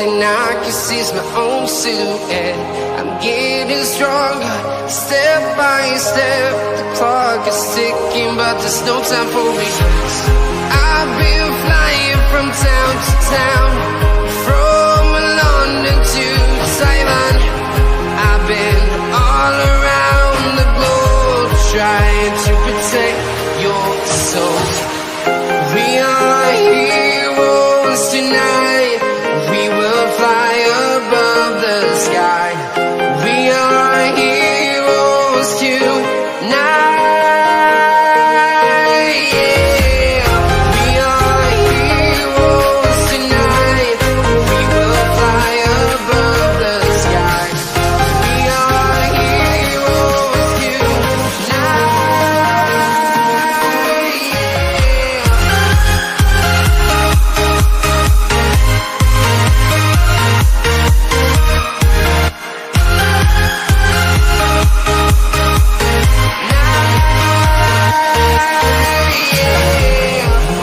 thing I can see is my own silhouette. I'm getting stronger, step by step. The clock is ticking, but there's no time for regrets. I've been flying from town to town, from London to Taiwan. I've been all around the globe, trying to protect your soul. We are heroes tonight. We will fly above the sky. We are heroes tonight. Yeah. We are heroes tonight. We will fly above the sky. We are heroes tonight.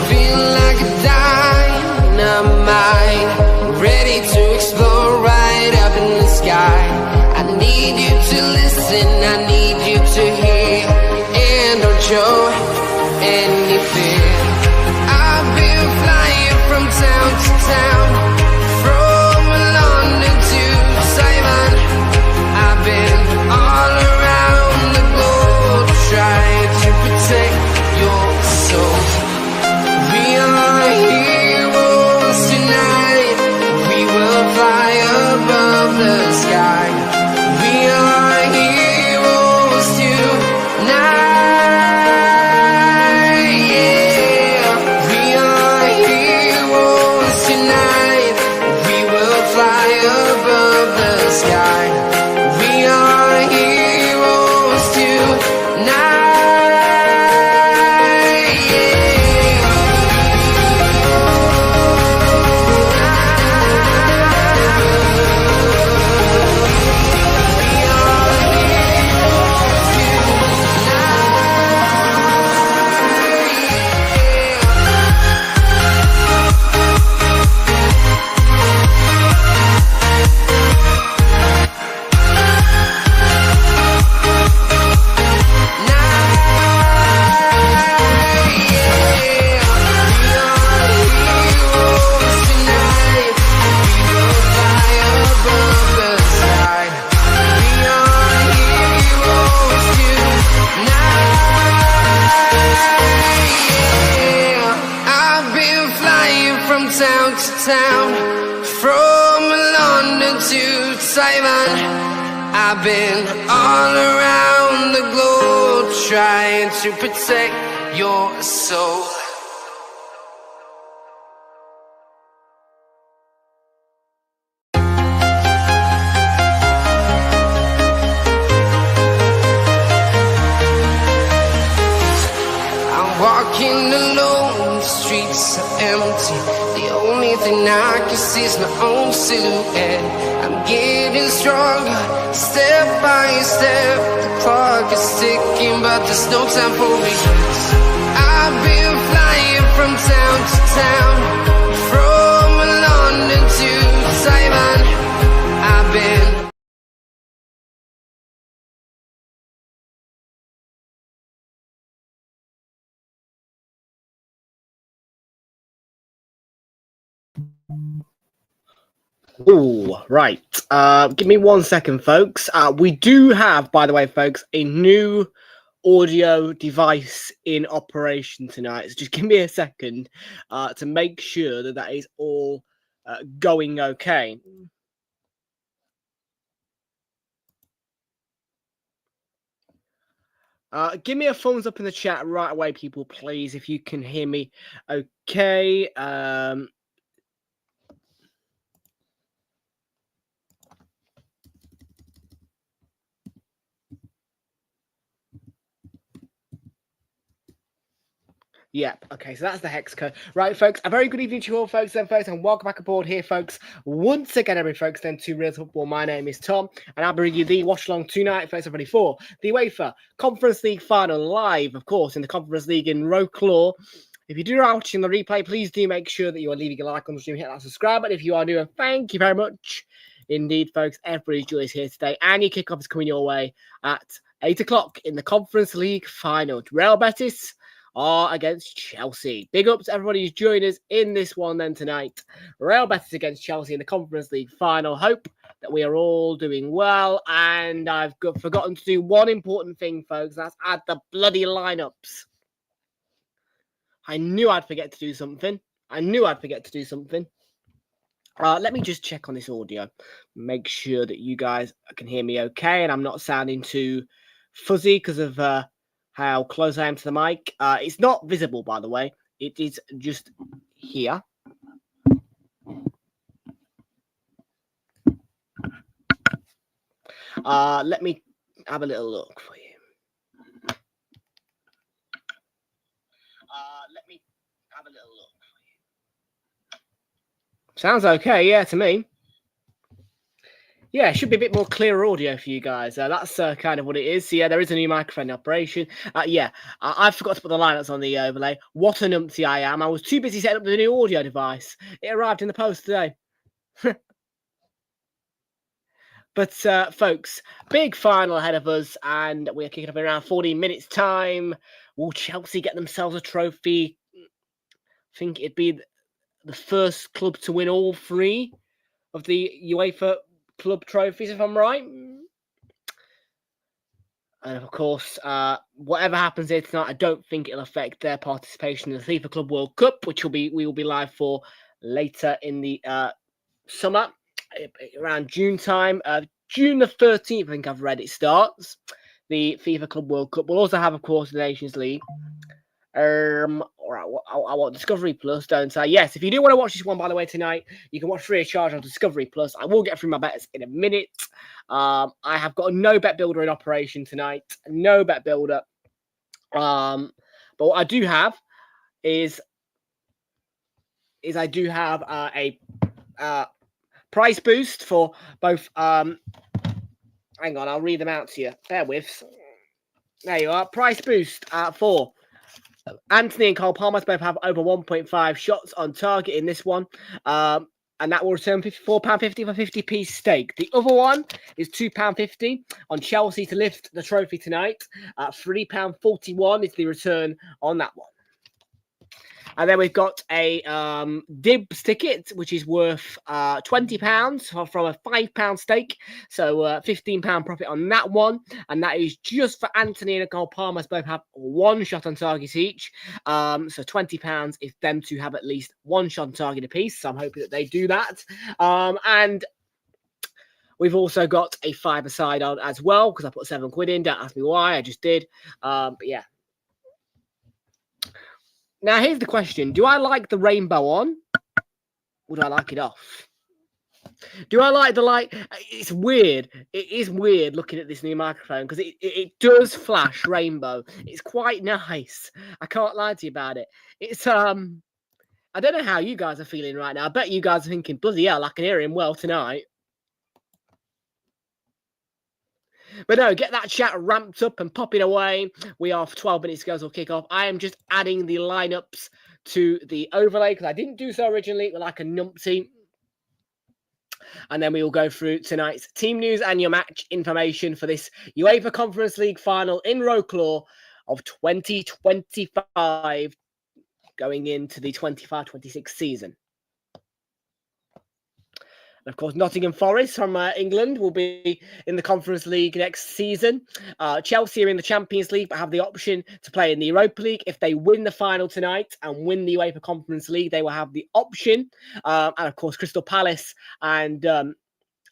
Feel like a dynamite, ready to explode right up in the sky. I need you to listen, I need you to hear, and don't show any fear. I've been flying from town to town, from London to Taiwan. I've been all around the globe, trying to protect your soul. We are heroes tonight. We will fly above the sky. We are heroes tonight. Yeah. We are heroes tonight. We will fly above the sky. We are heroes tonight. Town to town, from London to Taiwan. I've been all around the globe, trying to protect your soul. I'm walking alone, the streets are empty. The only thing I can see is my own silhouette. I'm getting stronger, step by step. The clock is ticking, but there's no time for regrets. I've been flying from town to town, from London to Taiwan. I've been Oh, right. Give me 1 second, folks. We do have, by the way, folks, a new audio device in operation tonight. So just give me a second to make sure that that is all going okay. Give me a thumbs up in the chat right away, people, please, if you can hear me okay. Yep. Okay, so that's the hex code. Right, folks. A very good evening to you all, folks, and welcome back aboard here, folks. Once again, folks, then to Real Football. My name is Tom, and I'll bring you the watch along tonight, folks, ready for the UEFA Conference League Final, live, of course, in the Conference League in Wrocław If you do are watching the replay, please do make sure that you are leaving a like on the stream, hit that subscribe button if you are new, and thank you very much indeed, folks. Everybody's joyous here today, and your kickoff is coming your way at 8 o'clock in the Conference League Final. Real Betis are against Chelsea. Big ups to everybody who's joined us in this one then tonight. Real Betis against Chelsea in the Conference League Final. Hope that we are all doing well, and I've forgotten to do one important thing, folks. That's add the bloody lineups. I knew I'd forget to do something. Let me just check on this audio. Make sure that you guys can hear me okay, and I'm not sounding too fuzzy because of how close I am to the mic. It's not visible, by the way. It is just here. Let me have a little look for you. Sounds okay, yeah, to me. Yeah, it should be a bit more clear audio for you guys. That's kind of what it is. So, yeah, there is a new microphone in operation. I forgot to put the lineups on the overlay. What a numpty I am. I was too busy setting up the new audio device. It arrived in the post today. But, folks, big final ahead of us, and we're kicking up in around 14 minutes' time. Will Chelsea get themselves a trophy? I think it'd be the first club to win all three of the UEFA club trophies, if I'm right. And of course, whatever happens here tonight, I don't think it'll affect their participation in the FIFA Club World Cup, which we will be live for later in the summer, around June time. June the 13th, I think I've read it starts. The FIFA Club World Cup. We'll also have, of course, the Nations League. All right, I want Discovery Plus, don't I? Yes, if you do want to watch this one, by the way, tonight, you can watch free of charge on Discovery Plus. I will get through my bets in a minute. I have got a no bet builder in operation tonight. No bet builder. But what I do have is I do have a price boost for both. Hang on, I'll read them out to you. Bear with. There you are. Price boost for Anthony and Cole Palmer both have over 1.5 shots on target in this one. And that will return £54.50 for 50p stake. The other one is £2.50 on Chelsea to lift the trophy tonight. £3.41 is the return on that one. And then we've got a Dibs ticket, which is worth £20 from a £5 stake. So £15 profit on that one. And that is just for Anthony and Nicole Palmer. Both have one shot on target each. So £20 is them to have at least one shot on target apiece. So I'm hoping that they do that. And we've also got a five-a-side on as well, because I put £7 in. Don't ask me why. I just did. But yeah. Now, here's the question. Do I like the rainbow on? Or do I like it off? Do I like the light? It's weird. It is weird looking at this new microphone because it does flash rainbow. It's quite nice. I can't lie to you about it. It's, I don't know how you guys are feeling right now. I bet you guys are thinking, bloody hell, I can hear him well tonight. But no, get that chat ramped up and popping away. We are 12 minutes ago, so we'll kick off. I am just adding the lineups to the overlay because I didn't do so originally with like a numpty. And then we will go through tonight's team news and your match information for this UEFA Conference League Final in Rocklaw of 2025 going into the 25-26 season. And of course, Nottingham Forest from England will be in the Conference League next season. Chelsea are in the Champions League, but have the option to play in the Europa League. If they win the final tonight and win the UEFA Conference League, they will have the option. And of course, Crystal Palace and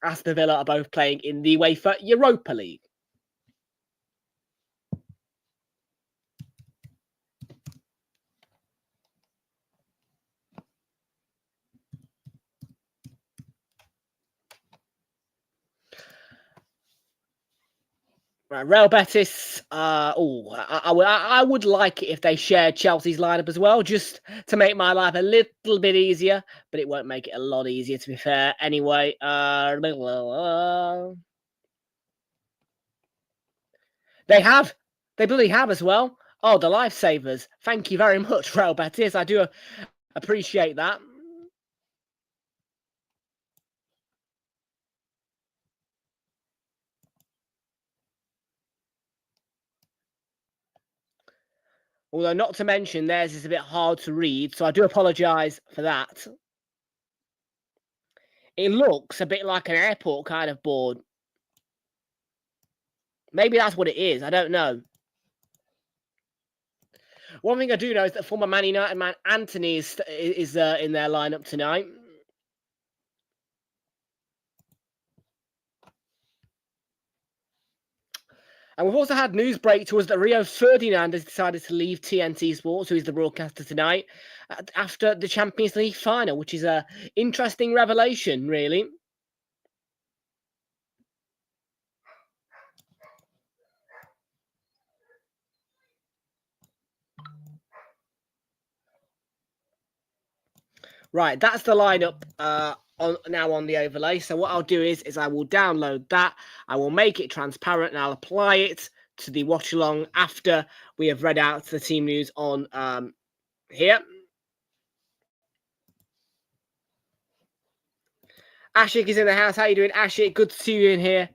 Aston Villa are both playing in the UEFA Europa League. Right, Real Betis. I would like it if they shared Chelsea's lineup as well, just to make my life a little bit easier. But it won't make it a lot easier, to be fair. Anyway, they bloody have as well. Oh, the lifesavers. Thank you very much, Real Betis. I do appreciate that. Although, not to mention, theirs is a bit hard to read, so I do apologise for that. It looks a bit like an airport kind of board. Maybe that's what it is. I don't know. One thing I do know is that former Man United man Anthony is in their lineup tonight. And we've also had news break to us that Rio Ferdinand has decided to leave TNT Sports, who is the broadcaster tonight, after the Champions League final, which is an interesting revelation, really. Right, that's the lineup now on the overlay. So what I'll do is I will download that, I will make it transparent, and I'll apply it to the watch along after we have read out the team news on here. Ashik is in the house. How you doing, Ashik? Good to see you in here.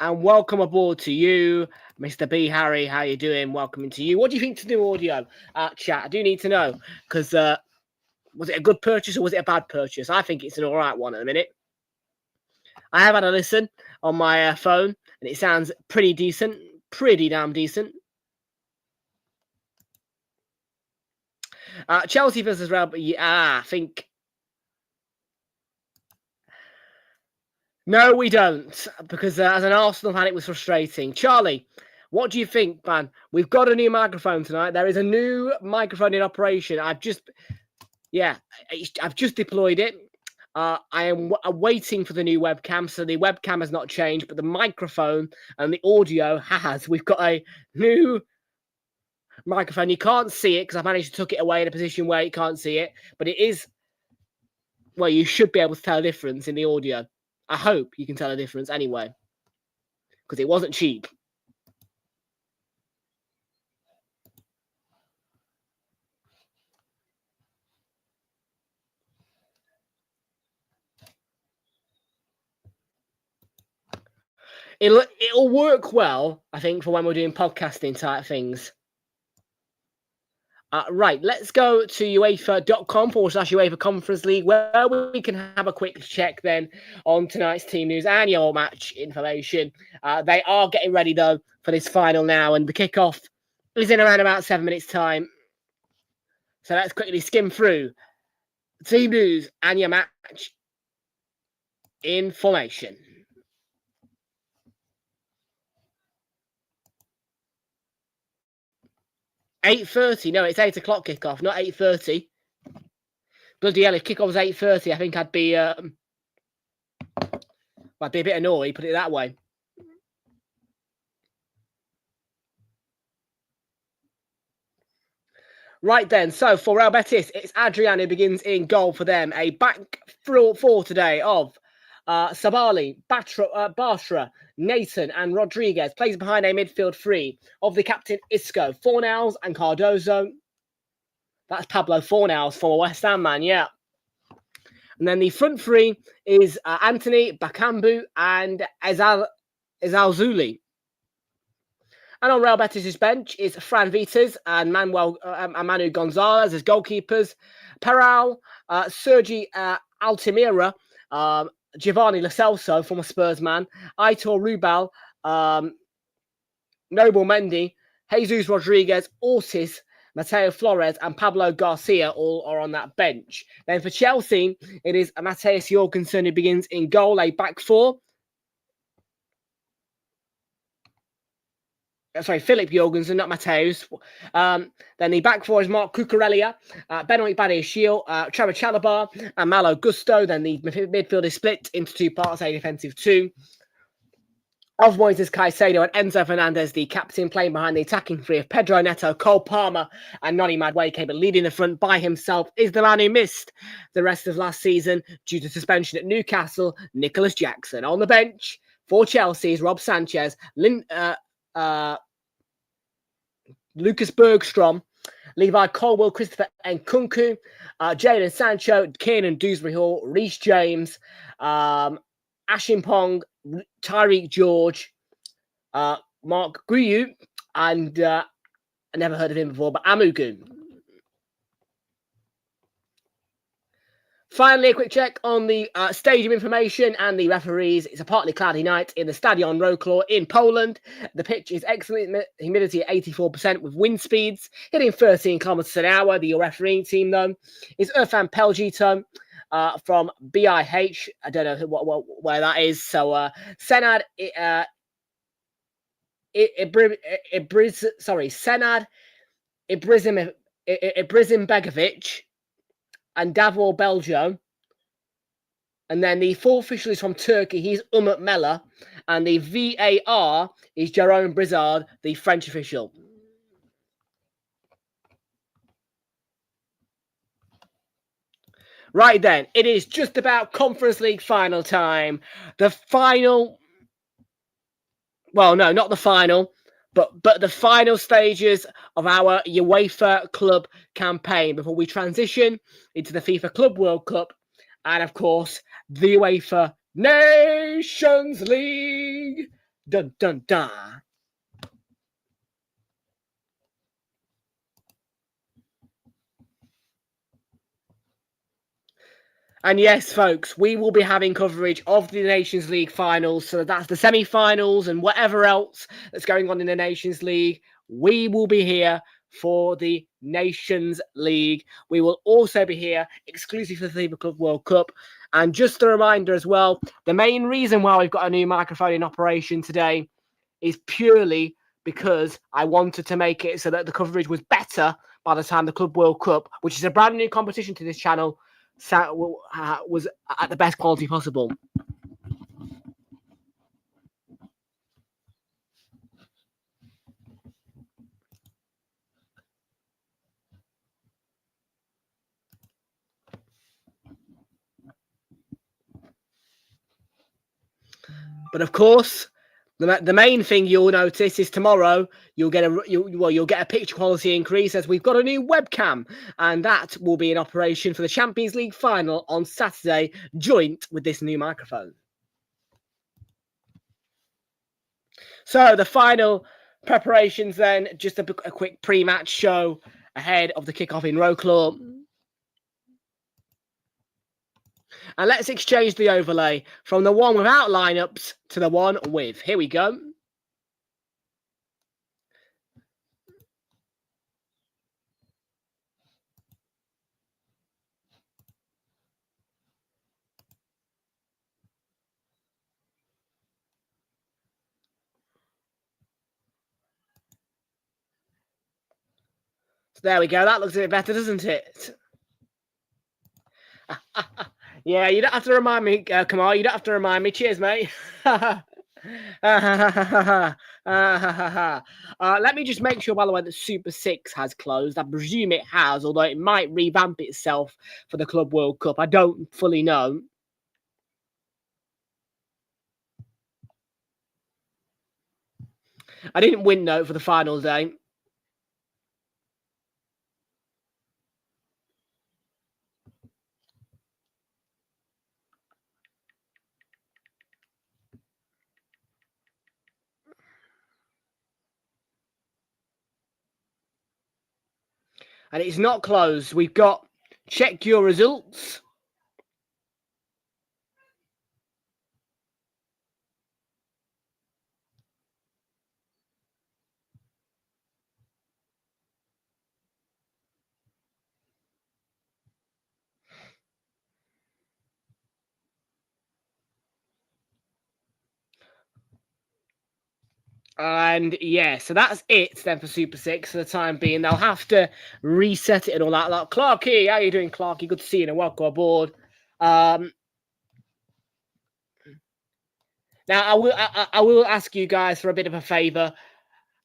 And welcome aboard to you, Mr. B. Harry. How you doing? Welcome to you. What do you think to new audio, chat? I do need to know, because was it a good purchase or was it a bad purchase? I think it's an all right one at the minute. I have had a listen on my phone, and it sounds pretty decent. Pretty damn decent. Chelsea versus Real, but yeah, I think... No, we don't, because as an Arsenal fan, it was frustrating. Charlie, what do you think, man? We've got a new microphone tonight. There is a new microphone in operation. I've just deployed it. I am waiting for the new webcam, so the webcam has not changed, but the microphone and the audio has. We've got a new microphone. You can't see it because I managed to tuck it away in a position where you can't see it, but it is, well, you should be able to tell a difference in the audio. I hope you can tell a difference anyway, because it wasn't cheap. It'll work well, I think, for when we're doing podcasting type things. Right, let's go to UEFA.com/UEFA Conference League, where we can have a quick check then on tonight's team news and your match information. They are getting ready, though, for this final now, and the kickoff is in around about 7 minutes' time. So let's quickly skim through team news and your match information. $8:30. No, it's 8 o'clock kickoff, not 8:30. Bloody hell, if kickoff was 8:30, I think I'd be a bit annoyed, put it that way. Right then, so for Real Betis, it's Adrian who begins in goal for them. A back four today of Sabali, Bashra, Nathan and Rodriguez. Plays behind a midfield three of the captain Isco, Fornals and Cardozo. That's Pablo Fornals, former West Ham man, yeah. And then the front three is Anthony, Bakambu and Ezalzuli. And on Real Betis' bench is Fran Vitas and Manu Gonzalez as goalkeepers. Peral, Sergi Altimira, Giovanni Lo Celso, former Spurs man, Aitor Rubal, Noble Mendy, Jesus Rodriguez, Ortiz, Mateo Flores, and Pablo Garcia all are on that bench. Then for Chelsea, it is Matthias Jorgensen who begins in goal, a back four. Sorry, Philip Jorgensen, not Mateus. Then the back four is Mark Cucurella, Benoit Badiashile, Trevor Chalobah, and Malo Gusto. Then the midfield is split into two parts, a defensive two. Of Moises Caicedo and Enzo Fernandez, the captain, playing behind the attacking three of Pedro Neto, Cole Palmer, and Noni Madueke, but leading the front by himself is the man who missed the rest of last season due to suspension at Newcastle, Nicholas Jackson. On the bench for Chelsea is Rob Sanchez, Lucas Bergstrom, Levi Colwell, Christopher Nkunku, Jadon Sancho, Kiernan Dewsbury Hall, Reece James, Ashimpong, Tyreek George, Mark Guyu, and I never heard of him before, but Amugu. Finally, a quick check on the stadium information and the referees. It's a partly cloudy night in the Stadion Wrocław in Poland. The pitch is excellent humidity at 84% with wind speeds hitting 13 kilometers an hour. The refereeing team, though, is Irfan Pelgito from BIH. I don't know where that is. So, Senad Senad Ibrizimbegovic and Davor Beljo. And then the fourth official is from Turkey. He's Umut Mela. And the VAR is Jerome Brizard, the French official. Right then, it is just about Conference League final time. The final... Well, no, not the final. But the final stages of our UEFA Club campaign before we transition into the FIFA Club World Cup and, of course, the UEFA Nations League. Dun, dun, dun. And yes, folks, we will be having coverage of the Nations League finals. So that's the semi-finals and whatever else that's going on in the Nations League. We will be here for the Nations League. We will also be here exclusively for the FIFA Club World Cup. And just a reminder as well, the main reason why we've got a new microphone in operation today is purely because I wanted to make it so that the coverage was better by the time the Club World Cup, which is a brand new competition to this channel, was at the best quality possible. But of course, the main thing you'll notice is tomorrow you'll get a picture quality increase as we've got a new webcam, and that will be in operation for the Champions League final on Saturday, joint with this new microphone. So the final preparations then, just a quick pre-match show ahead of the kickoff in Wrocław. And let's exchange the overlay from the one without lineups to the one with. Here we go. So there we go. That looks a bit better, doesn't it? Yeah, you don't have to remind me, Kamal. You don't have to remind me. Cheers, mate. Let me just make sure, by the way, that Super 6 has closed. I presume it has, although it might revamp itself for the Club World Cup. I don't fully know. I didn't win, though, for the final day. And it's not closed. We've got check your results. And yeah, so that's it then for Super 6 for the time being. They'll have to reset it and all that. Like, Clarky, how you doing, Clarky? Good to see you and welcome aboard. Now, I will ask you guys for a bit of a favour.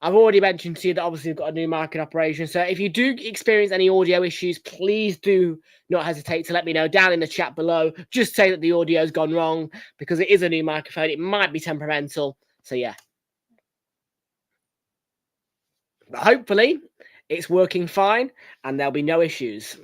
I've already mentioned to you that obviously we've got a new mic in operation. So if you do experience any audio issues, please do not hesitate to let me know down in the chat below. Just say that the audio's gone wrong because it is a new microphone. It might be temperamental. So yeah. But hopefully, it's working fine and there'll be no issues.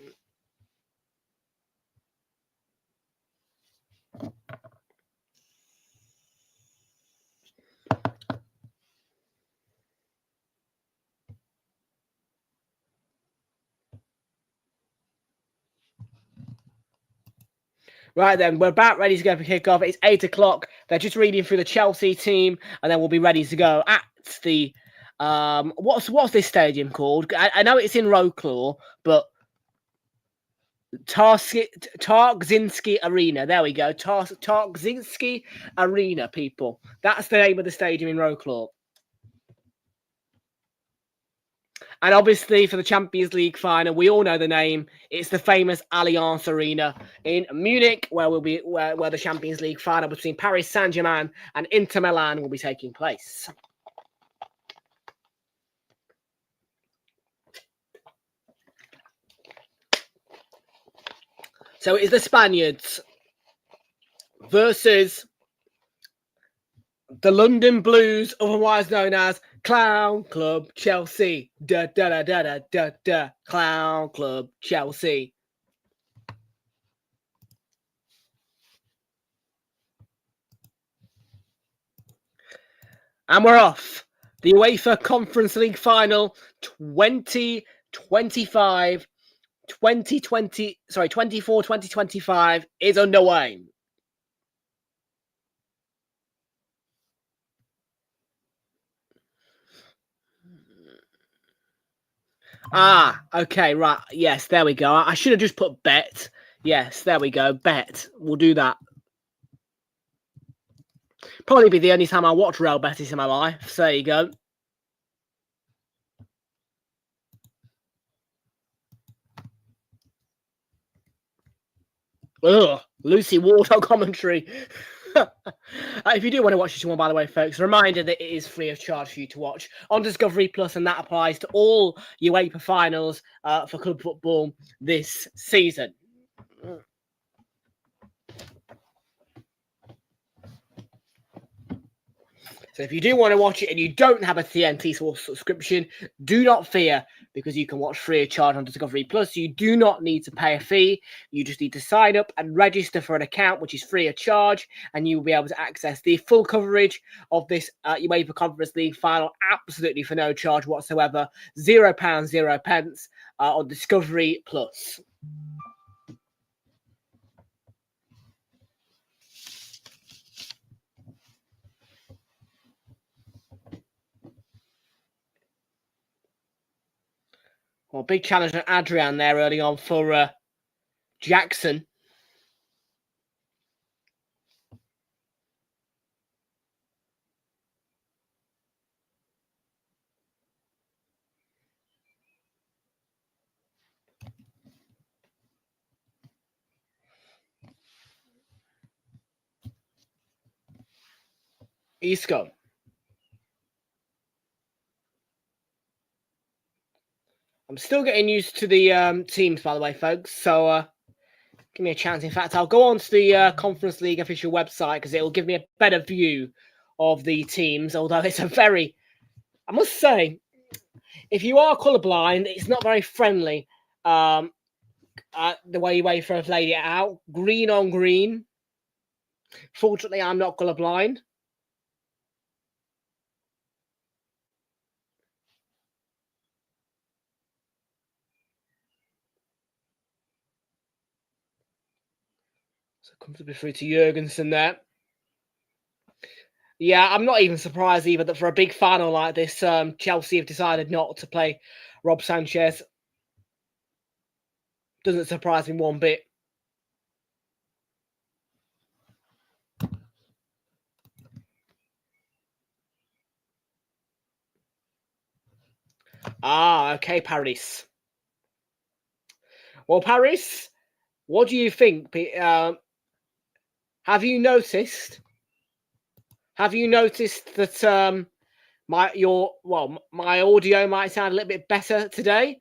Right then, we're about ready to go for kickoff. It's 8 o'clock. They're just reading through the Chelsea team, and then we'll be ready to go at the what's this stadium called? I know it's in Wrocław, but Tarczyński Arena. There we go. Tarczyński Arena, people. That's the name of the stadium in Wrocław. And obviously, for the Champions League final, we all know the name. It's the famous Allianz Arena in Munich, where where the Champions League final between Paris Saint-Germain and Inter Milan will be taking place. So it is the Spaniards versus the London Blues, otherwise known as Clown Club Chelsea. Da da da da da da da. Clown Club Chelsea. And we're off. The UEFA Conference League Final 2025. 24-2025 is underway. Okay, right. Yes, there we go. I should have just put bet. Yes, there we go. Bet. We'll do that. Probably be the only time I watch Real Betis in my life. So there you go. Ugh, Lucy Wardle commentary. If you do want to watch this one, by the way, folks, a reminder that it is free of charge for you to watch on Discovery Plus, and that applies to all UEFA finals for club football this season. So if you do want to watch it and you don't have a TNT Sports subscription, do not fear, because you can watch free of charge on Discovery Plus. You do not need to pay a fee. You just need to sign up and register for an account, which is free of charge, and you will be able to access the full coverage of this UEFA Conference League final absolutely for no charge whatsoever. £0, 0 pence on Discovery Plus. Well, big challenge on Adrian there early on for Jackson. Isco. I'm still getting used to the teams, by the way, folks. So give me a chance. In fact, I'll go on to the Conference League official website, because it will give me a better view of the teams. Although it's a very, I must say, if you are colourblind, it's not very friendly. The way UEFA have laid it out, green on green. Fortunately, I'm not colourblind. So comfortably through to Jurgensen there. Yeah, I'm not even surprised either that for a big final like this, Chelsea have decided not to play Rob Sanchez. Doesn't surprise me one bit. Okay, Paris. Well, Paris, what do you think? Have you noticed? Have you noticed that my audio might sound a little bit better today?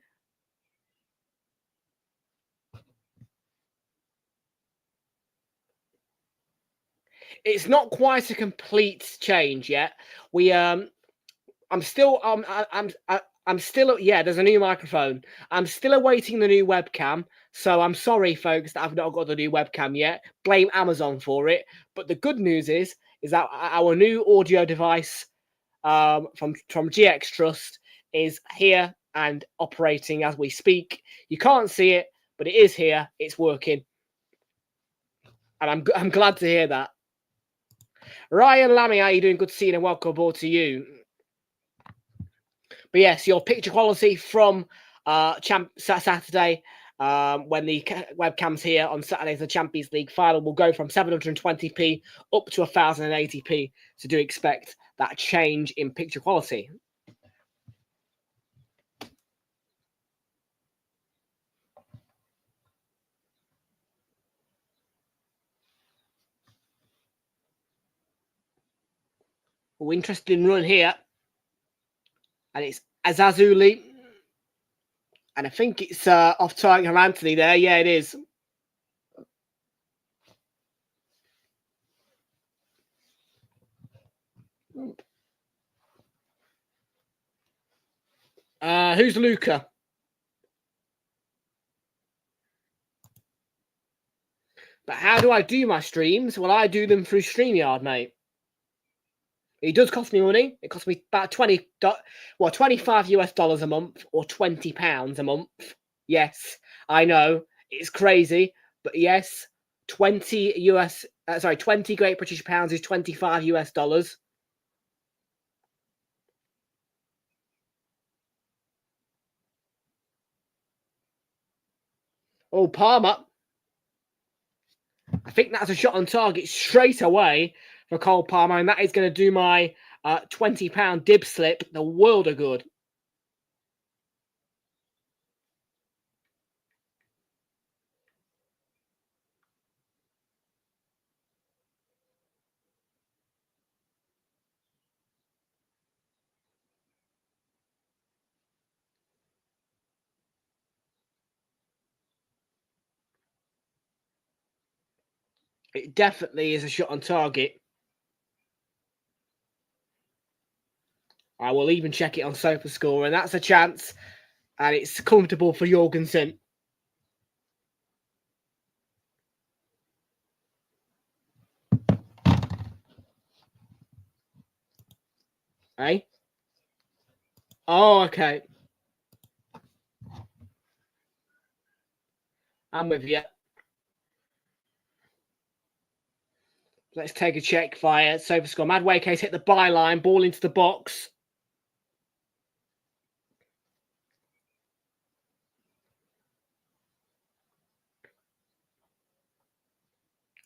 It's not quite a complete change yet. I'm still I'm still, yeah, there's a new microphone. I'm still awaiting the new webcam. So I'm sorry, folks, that I've not got the new webcam yet. Blame Amazon for it. But the good news is that our new audio device from GX Trust is here and operating as we speak. You can't see it, but it is here. It's working. And I'm glad to hear that. Ryan Lammy, how are you doing? Good to see you and welcome aboard to you. But yes, your picture quality from Saturday, when the webcam's here on Saturday, the Champions League final will go from 720p up to 1080p. So do expect that change in picture quality. We're interested in run here. And it's Azazuli. And I think it's off target from Anthony there. Yeah, it is. Who's Luca? But how do I do my streams? Well, I do them through StreamYard, mate. It does cost me money. It costs me about 25 US dollars a month or £20 a month. Yes, I know it's crazy, but yes, 20 Great British pounds is 25 US dollars. Oh, Palmer. I think that's a shot on target straight away for Cole Palmer, and that is going to do my £20 dib slip the world of good. It definitely is a shot on target. I will even check it on SofaScore, and that's a chance, and it's comfortable for Jorgensen. Hey? Oh, okay. I'm with you. Let's take a check via SofaScore. Madway case hit the byline, ball into the box.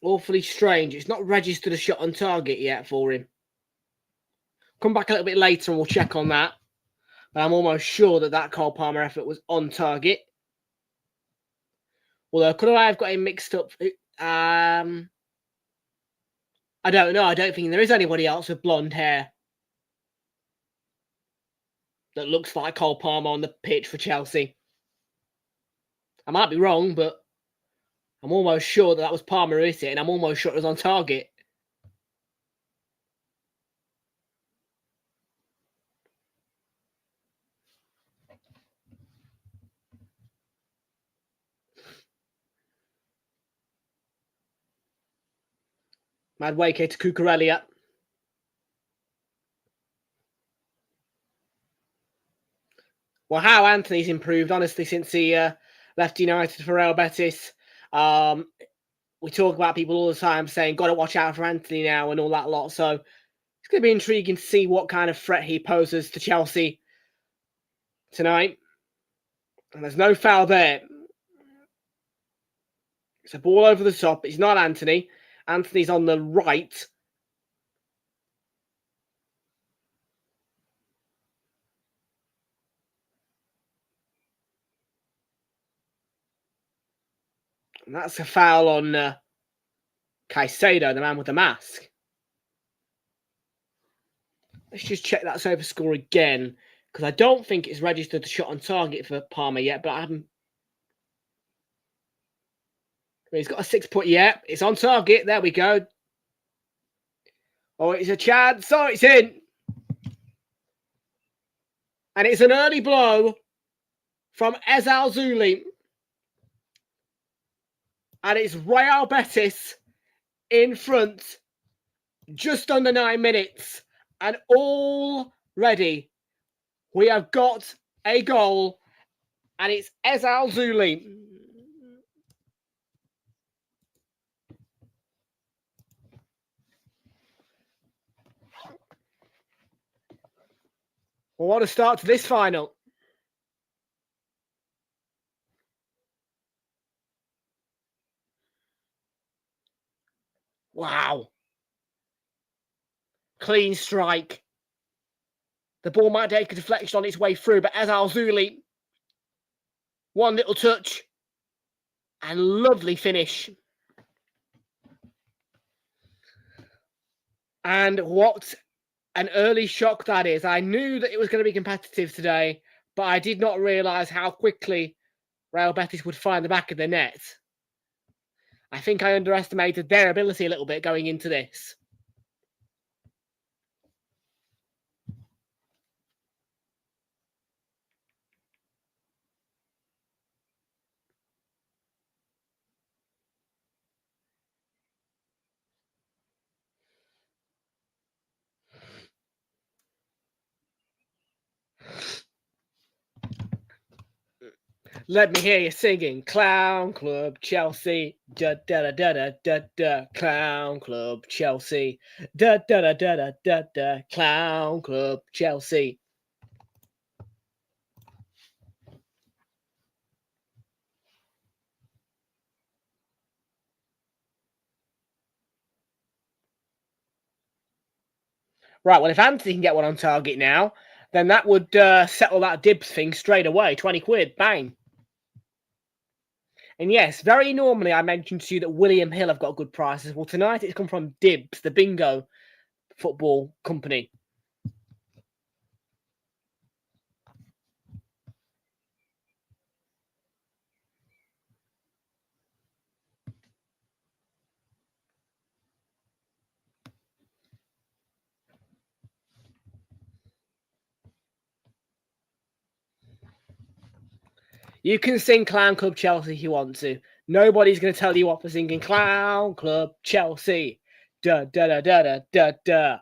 Awfully strange. It's not registered a shot on target yet for him. Come back a little bit later and we'll check on that. But I'm almost sure that Cole Palmer effort was on target. Although, could I have got him mixed up? I don't know. I don't think there is anybody else with blonde hair that looks like Cole Palmer on the pitch for Chelsea. I might be wrong, but I'm almost sure that was Palmer who hit it, and I'm almost sure it was on target. Madwake to Cucurella. Well, how Anthony's improved, honestly, since he left United for Real Betis. We talk about people all the time saying, got to watch out for Anthony now and all that lot. So it's going to be intriguing to see what kind of threat he poses to Chelsea tonight. And there's no foul there. It's a ball over the top. It's not Anthony. Anthony's on the right. And that's a foul on Caicedo, the man with the mask. Let's just check that SofaScore again, because I don't think it's registered the shot on target for Palmer yet, but I haven't. He's got a 6-point. Yeah, it's on target. There we go. Oh, it's a chance. Oh, it's in. And it's an early blow from Zuli. And it's Real Betis in front, just under 9 minutes. And already we have got a goal. And it's Zuli. Well, what a start to this final. Wow. Clean strike. The ball might take a deflection on its way through, but Zuli, one little touch and lovely finish. And what an early shock that is. I knew that it was going to be competitive today, but I did not realise how quickly Real Betis would find the back of the net. I think I underestimated their ability a little bit going into this. Let me hear you singing Clown Club Chelsea, da da da da da da da. Clown Club Chelsea, da da da da da da da. Clown Club Chelsea. Right, well, if Anthony can get one on target now, then that would settle that dibs thing straight away. 20 quid, bang. And yes, very normally I mentioned to you that William Hill have got good prices. Well, tonight it's come from Dibs, the bingo football company. You can sing Clown Club Chelsea if you want to. Nobody's going to tell you off for singing Clown Club Chelsea. Da da da da da da da.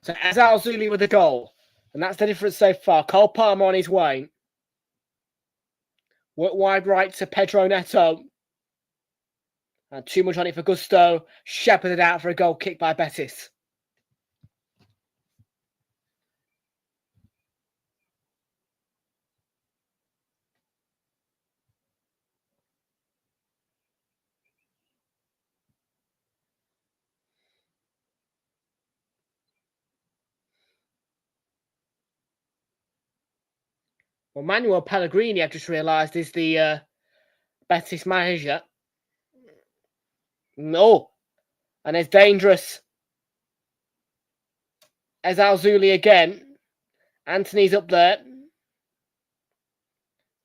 So Zuli with the goal. And that's the difference so far. Cole Palmer on his way. Work wide right to Pedro Neto. And too much on it for Gusto. Shepherded out for a goal kick by Betis. Well, Manuel Pellegrini, I've just realised, is the Betis manager. No. And it's dangerous. Zuli again. Anthony's up there.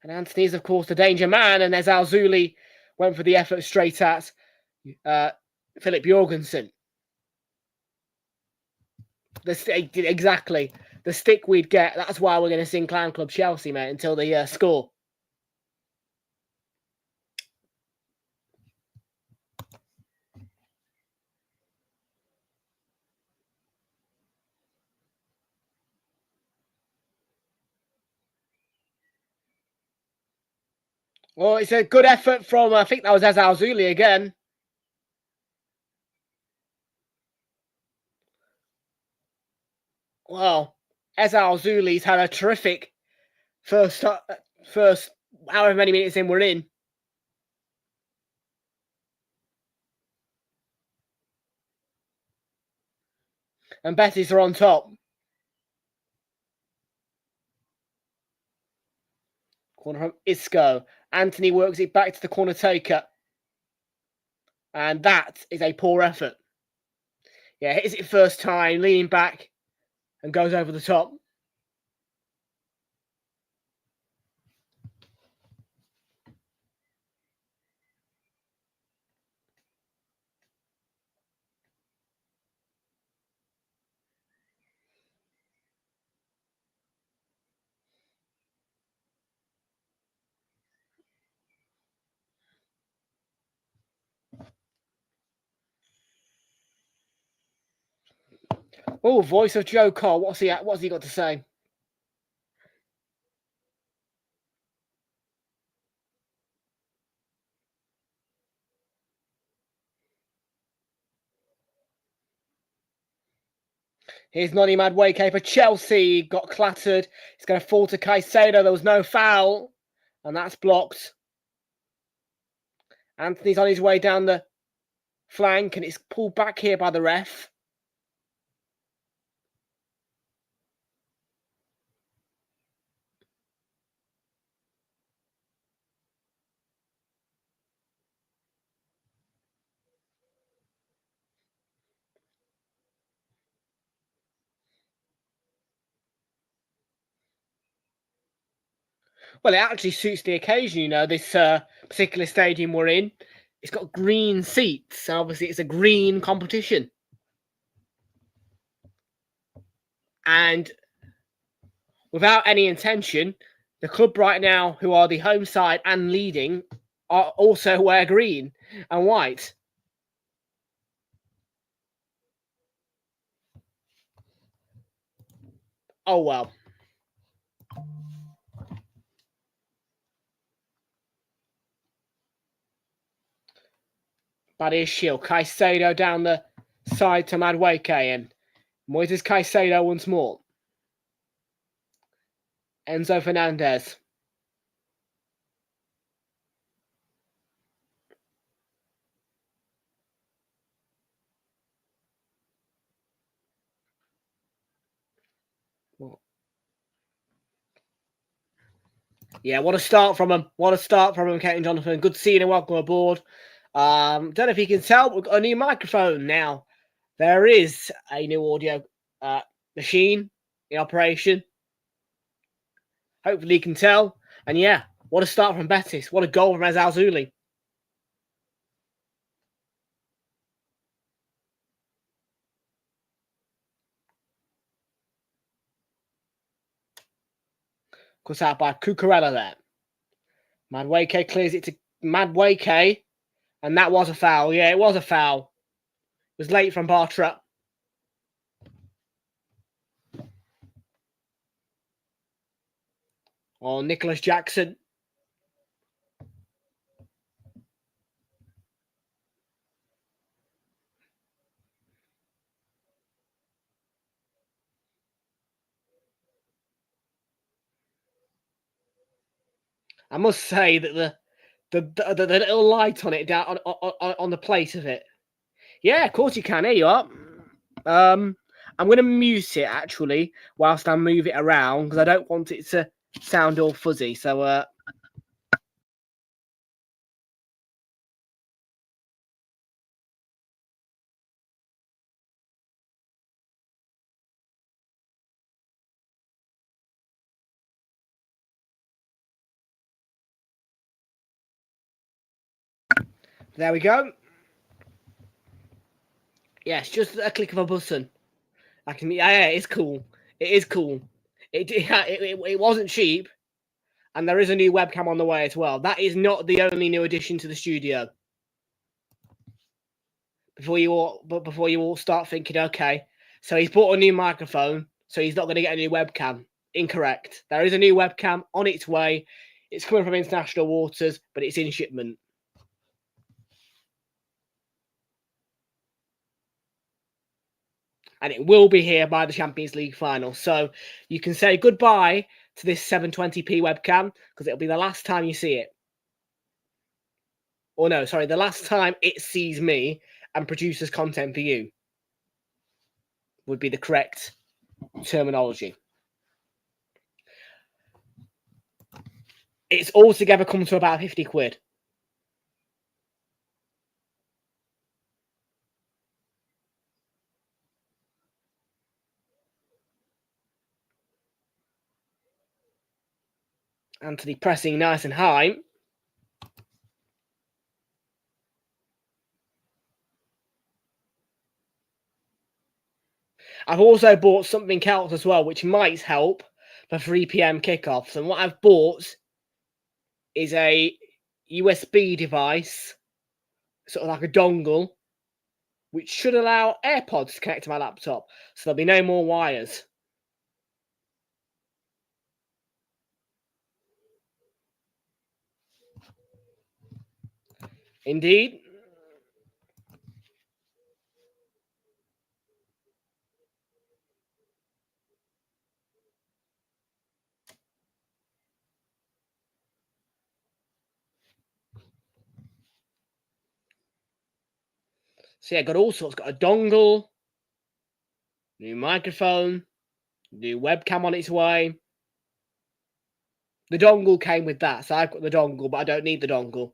And Anthony's, of course, the danger man. And Zuli went for the effort straight at Philip Jorgensen. Exactly. The stick we'd get. That's why we're going to sing Clown Club Chelsea, mate, until they score. Well, it's a good effort from, I think that was Zuli again. Well, Zuli's had a terrific first however many minutes in we're in. And Betis are on top. Corner from Isco. Anthony works it back to the corner taker. And that is a poor effort. Yeah, hits it first time, leaning back. and goes over the top. Oh, voice of Joe Cole. What's he got to say? Here's Noni Madueke for Chelsea. Got clattered. It's going to fall to Caicedo. There was no foul. And that's blocked. Anthony's on his way down the flank. And it's pulled back here by the ref. Well, it actually suits the occasion, you know, this particular stadium we're in. It's got green seats, and obviously it's a green competition. And without any intention, the club right now, who are the home side and leading, are also wear green and white. Oh, well. But here's Shield. Caicedo down the side to Madueke, and Moises Caicedo once more. Enzo Fernandez. Yeah, what a start from him. What a start from him, Kate and Jonathan. Good seeing and welcome aboard. Don't know if you can tell, we've got a new microphone now. There is a new audio machine in operation. Hopefully you can tell. And yeah, what a start from Betis. What a goal from Azalzuli. Cut out by Cucurella there. Madueke clears it to Madueke. And that was a foul. Yeah, it was a foul. It was late from Bartra. On Nicholas Jackson. I must say that the little light on it down on the plate of it. Yeah, of course you can. Here you are. I'm going to mute it actually whilst I move it around because I don't want it to sound all fuzzy. So there we go. Yes, just a click of a button. I can. Yeah, it's cool. It is cool. It wasn't cheap, and there is a new webcam on the way as well. That is not the only new addition to the studio. Before you all start thinking, okay, so he's bought a new microphone, so he's not going to get a new webcam. Incorrect. There is a new webcam on its way. It's coming from international waters, but it's in shipment. And it will be here by the Champions League final. So you can say goodbye to this 720p webcam because it'll be the last time you see it. Or no, sorry, the last time it sees me and produces content for you would be the correct terminology. It's altogether come to about 50 quid. Anthony pressing nice and high. I've also bought something else as well, which might help for 3 PM kickoffs. And what I've bought is a USB device, sort of like a dongle, which should allow AirPods to connect to my laptop. So there'll be no more wires. Indeed. So yeah, got all sorts. Got a dongle, new microphone, new webcam on its way. The dongle came with that, so I've got the dongle, but I don't need the dongle.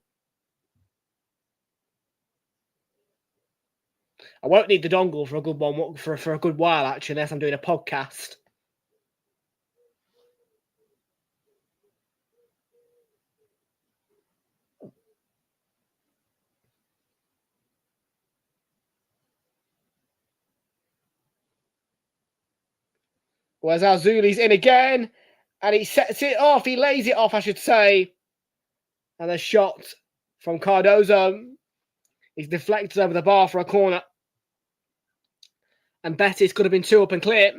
I won't need the dongle for a good one for a good while actually, unless I'm doing a podcast. Whereas Alzuli's in again, and he sets it off. He lays it off, I should say. And a shot from Cardozo. He's deflected over the bar for a corner. And Betis could have been 2 up and clear.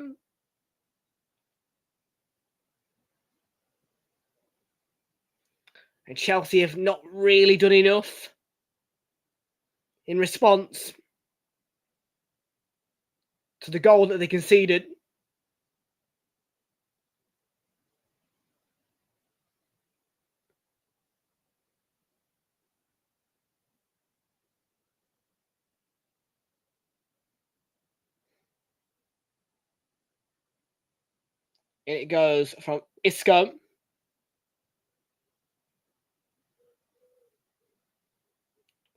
And Chelsea have not really done enough in response to the goal that they conceded. And it goes from Isco.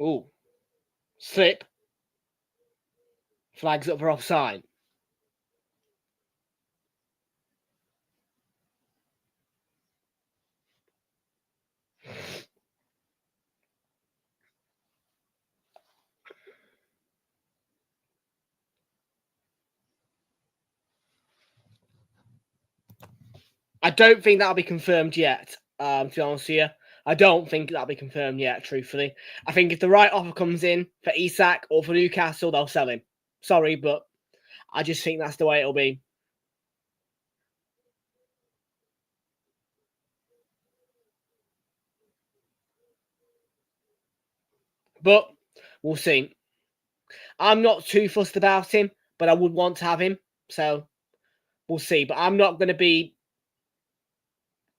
Ooh. Slip. Flags up for offside. I don't think that'll be confirmed yet, to be honest with you. I don't think that'll be confirmed yet, truthfully. I think if the right offer comes in for Isak or for Newcastle, they'll sell him. Sorry, but I just think that's the way it'll be. But we'll see. I'm not too fussed about him, but I would want to have him. So we'll see. But I'm not going to be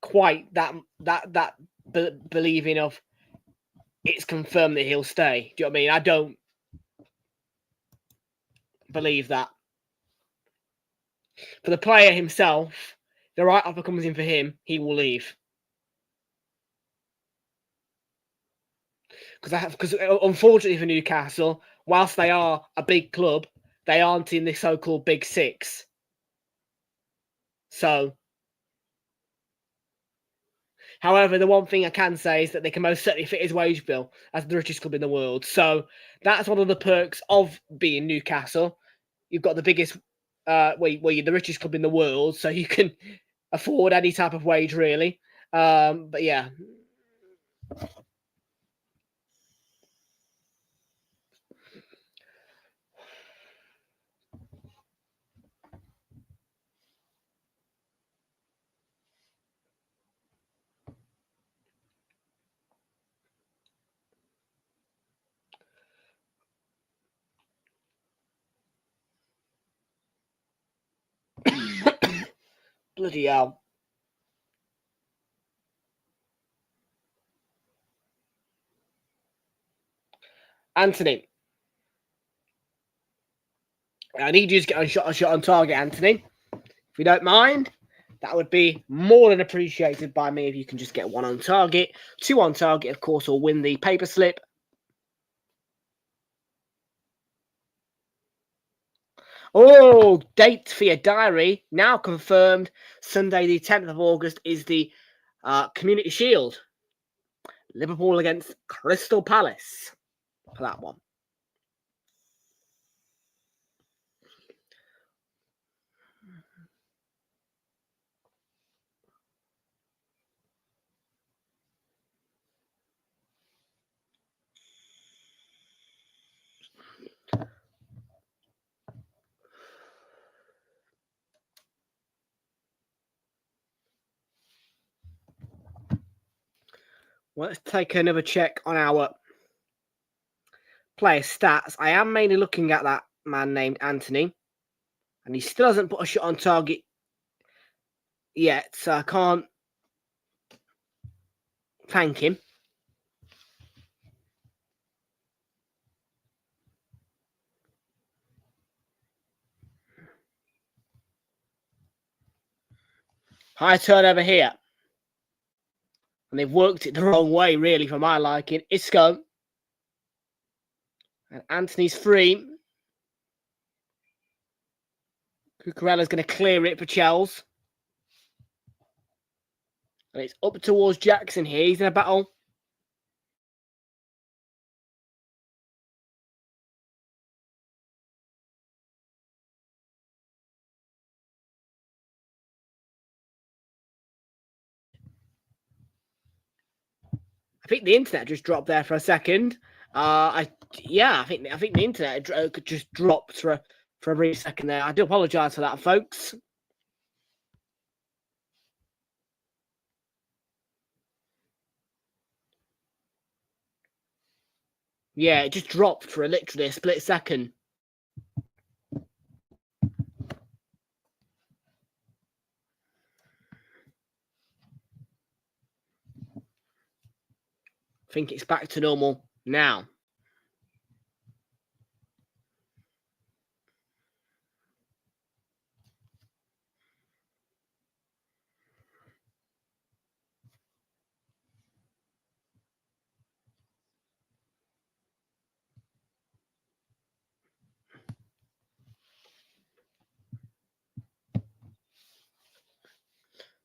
quite that believing of it's confirmed that he'll stay. Do you know what I mean? I don't believe that. For the player himself, the right offer comes in for him, he will leave. Because unfortunately for Newcastle, whilst they are a big club, they aren't in the so-called Big Six. So, however, the one thing I can say is that they can most certainly fit his wage bill as the richest club in the world. So that's one of the perks of being Newcastle. You've got the biggest, you're the richest club in the world, so you can afford any type of wage, really. But yeah. Bloody hell. Anthony. I need you to get a shot on target, Anthony. If you don't mind, that would be more than appreciated by me if you can just get 1 on target. 2 on target, of course, will win the paper slip. Oh, date for your diary now confirmed. Sunday, the 10th of August is the Community Shield. Liverpool against Crystal Palace for that one. Well, let's take another check on our player stats. I am mainly looking at that man named Anthony, and he still hasn't put a shot on target yet, so I can't thank him. High turnover here. And they've worked it the wrong way, really, for my liking. Isco. And Anthony's free. Cucurella's going to clear it for Chels. And it's up towards Jackson here. He's in a battle. I think the internet just dropped there for a second. I think the internet just dropped for a brief second there. I do apologise for that, folks. Yeah, it just dropped for literally a split second. I think it's back to normal now.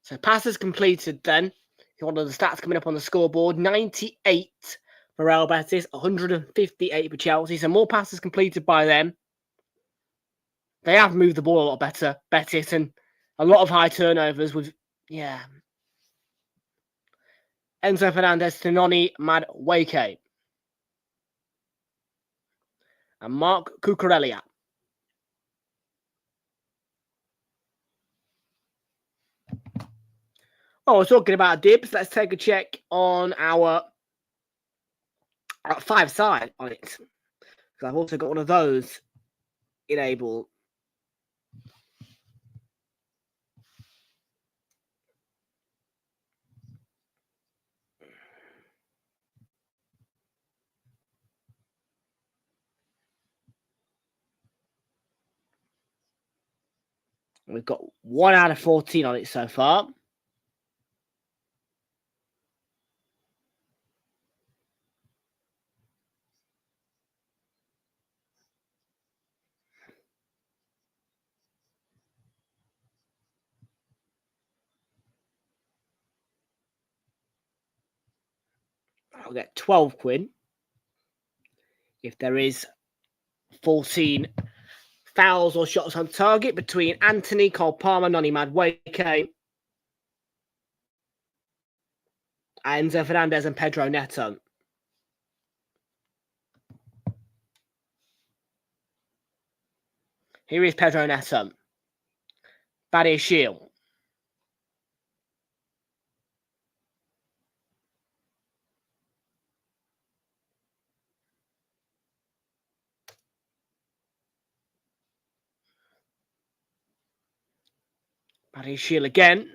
So passes completed then. One of the stats coming up on the scoreboard. 98 for Real Betis, 158 for Chelsea. So more passes completed by them. They have moved the ball a lot better, Betis, and a lot of high turnovers with, Enzo Fernandez to Noni Madueke. And Mark Cucurella. Oh, we're talking about dibs. Let's take a check on our 5-side on it. Because I've also got one of those enabled. We've got 1 out of 14 on it so far. I'll get 12 quid if there is 14 fouls or shots on target between Anthony, Cole Palmer, Noni Madueke, Enzo Fernandez and Pedro Neto. Here is Pedro Neto. Badia Shield. Badia Shield again.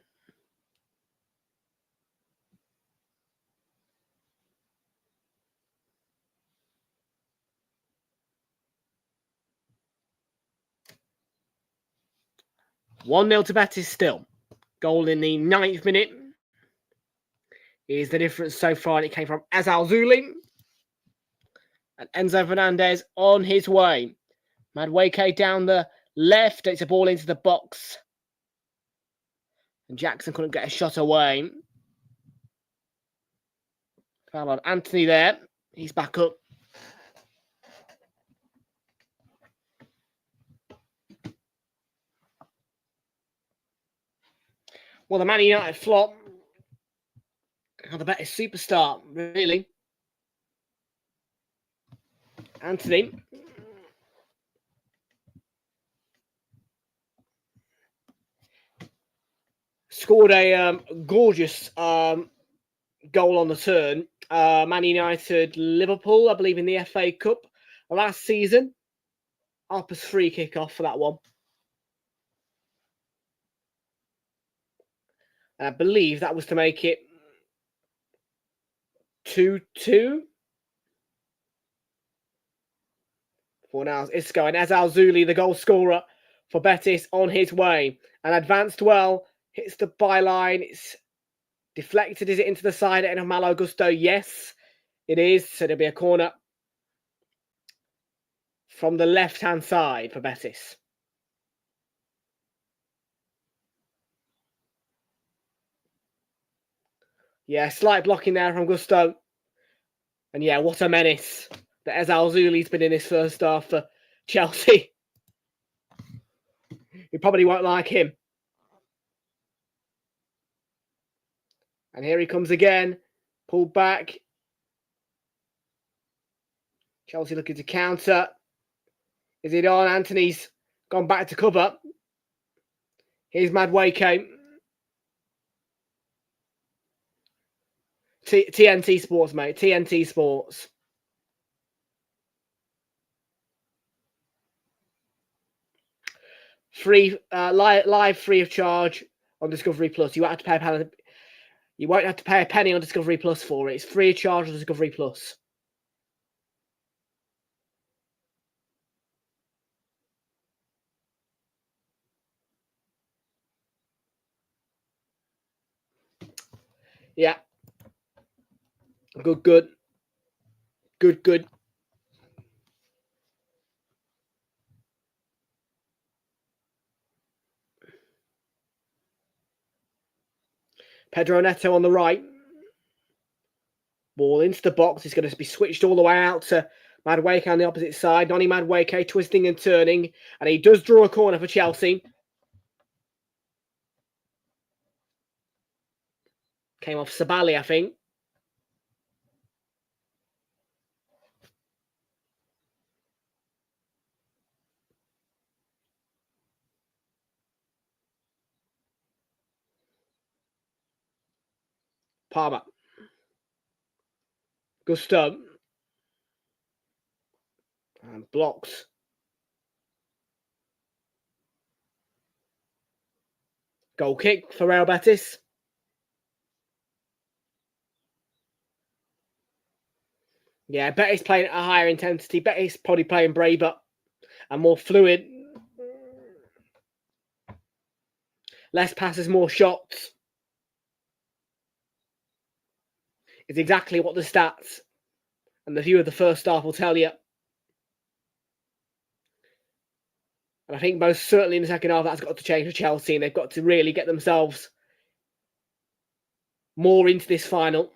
One 0 to Betis still. Goal in the 9th minute is the difference so far, and it came from Azal Zuli. And Enzo Fernandez on his way. Madueke down the left. It's a ball into the box. And Jackson couldn't get a shot away. Foul on Anthony there. He's back up. Well, the Man United flop. The Betis superstar, really. Anthony. Scored a gorgeous goal on the turn. Man United, Liverpool, I believe, in the FA Cup last season. Harper's free kick off for that one. And I believe that was to make it 2-2. For now, Isco and Ez Al-Zouli, the goal scorer for Betis, on his way. And advanced well, hits the byline. It's deflected. Is it into the side end of Malo Gusto? Yes, it is. So there'll be a corner from the left-hand side for Betis. Yeah, slight blocking there from Gusto. And yeah, what a menace that Ez Al-Zouli's been in his first half for Chelsea. You probably won't like him. And here he comes again. Pulled back. Chelsea looking to counter. Is it on? Anthony's gone back to cover. Here's Madueke. TNT Sports, mate. TNT Sports. Free, live, free of charge on Discovery Plus. You won't have to pay a penny. You won't have to pay a penny on Discovery Plus for it. It's free of charge on Discovery Plus. Yeah. Good. Pedro Neto on the right. Ball into the box. It's going to be switched all the way out to Madueke on the opposite side. Noni Madueke twisting and turning. And he does draw a corner for Chelsea. Came off Sabali, I think. Palmer. Gusto. And blocks. Goal kick for Real Betis. Yeah, Betis playing at a higher intensity. Betis probably playing braver and more fluid. Less passes, more shots. It's exactly what the stats and the view of the first half will tell you. And I think most certainly in the second half, that's got to change for Chelsea. And they've got to really get themselves more into this final.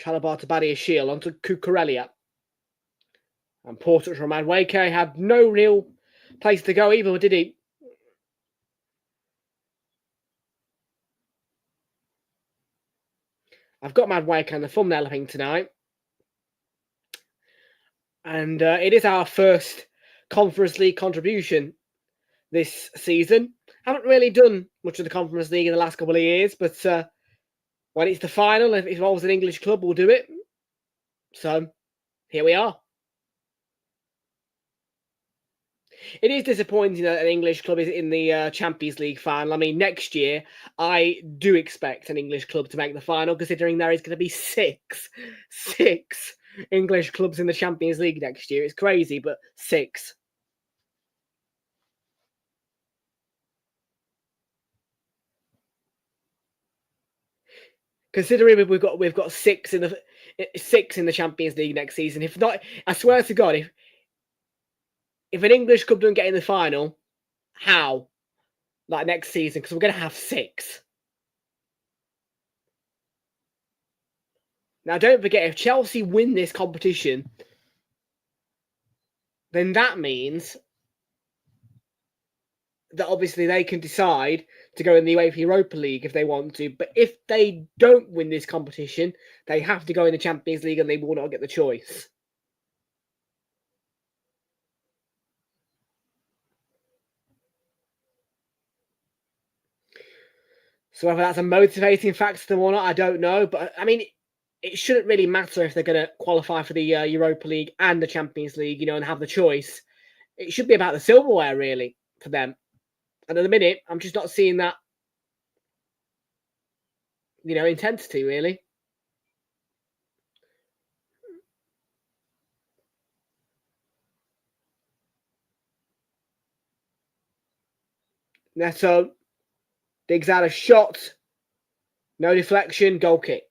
Chalabar to Badiashile onto Cucurella. And Porter from Madueke had no real place to go either, did he? I've got Madueke on the thumbnail, I think, tonight. And it is our first Conference League contribution this season. Haven't really done much of the Conference League in the last couple of years, but when it's the final, if it involves an English club, we'll do it. So, here we are. It is disappointing that an English club is in the Champions League final. I mean, next year, I do expect an English club to make the final, considering there is going to be six English clubs in the Champions League next year. It's crazy, but 6. Considering we've got six in the Champions League next season. If not, I swear to God, if an English club doesn't get in the final, how? Like next season, because we're going to have 6. Now, don't forget, if Chelsea win this competition, then that means that obviously they can decide to go in the UEFA Europa League if they want to. But if they don't win this competition, they have to go in the Champions League and they will not get the choice. So whether that's a motivating factor to them or not, I don't know. But I mean, it shouldn't really matter if they're going to qualify for the Europa League and the Champions League, and have the choice. It should be about the silverware, really, for them. And at the minute, I'm just not seeing that, intensity, really. Neto digs out a shot. No deflection, goal kick.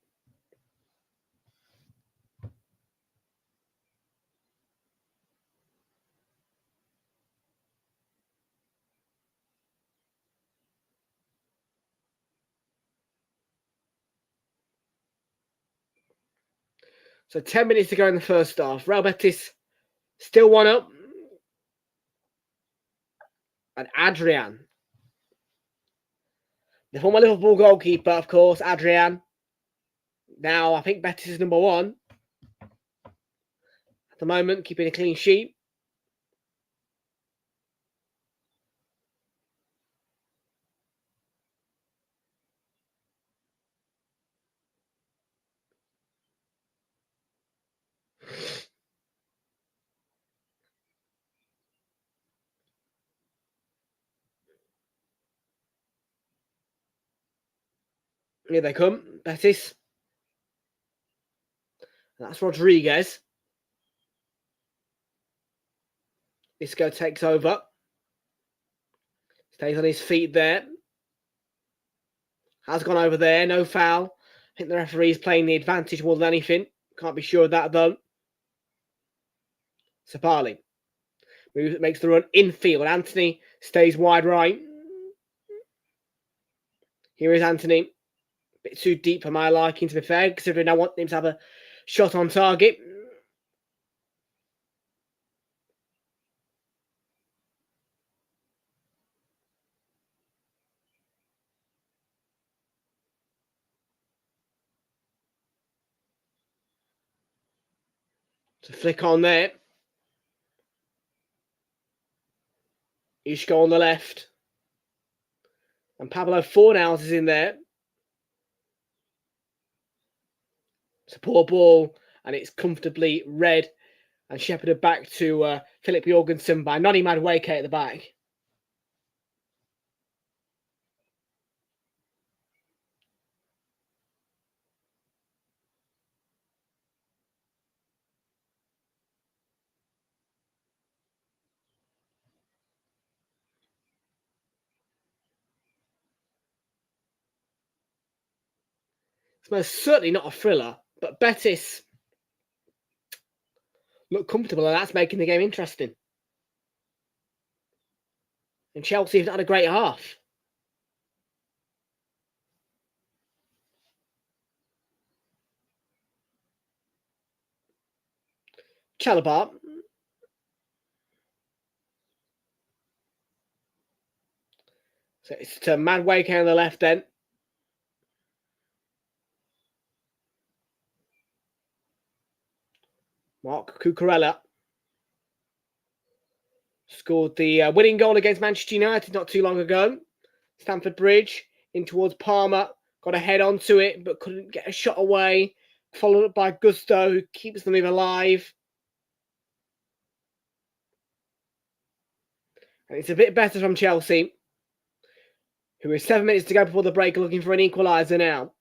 So 10 minutes to go in the first half. Real Betis still 1 up. And Adrian. The former Liverpool goalkeeper, of course, Adrian. Now, I think Betis is number 1. At the moment, keeping a clean sheet. Here they come, Betis. That's Rodriguez. Isco takes over. Stays on his feet there. Has gone over there, no foul. I think the referee's playing the advantage more than anything. Can't be sure of that, though. Sapali makes the run infield. Anthony stays wide right. Here is Anthony. A bit too deep for my liking, to be fair, considering I want him to have a shot on target. To flick on there. Ishko on the left. And Pablo Fornals is in there. It's a poor ball, and it's comfortably read and shepherded back to Philip Jorgensen by Noni Madueke at the back. It's most certainly not a thriller, but Betis look comfortable, and that's making the game interesting. And Chelsea have not had a great half. Chalobah. So it's to Madueke on the left then. Mark Cucurella scored the winning goal against Manchester United not too long ago. Stamford Bridge in towards Palmer. Got a head onto it, but couldn't get a shot away. Followed up by Gusto, who keeps them alive. And it's a bit better from Chelsea, who is 7 minutes to go before the break, looking for an equaliser now.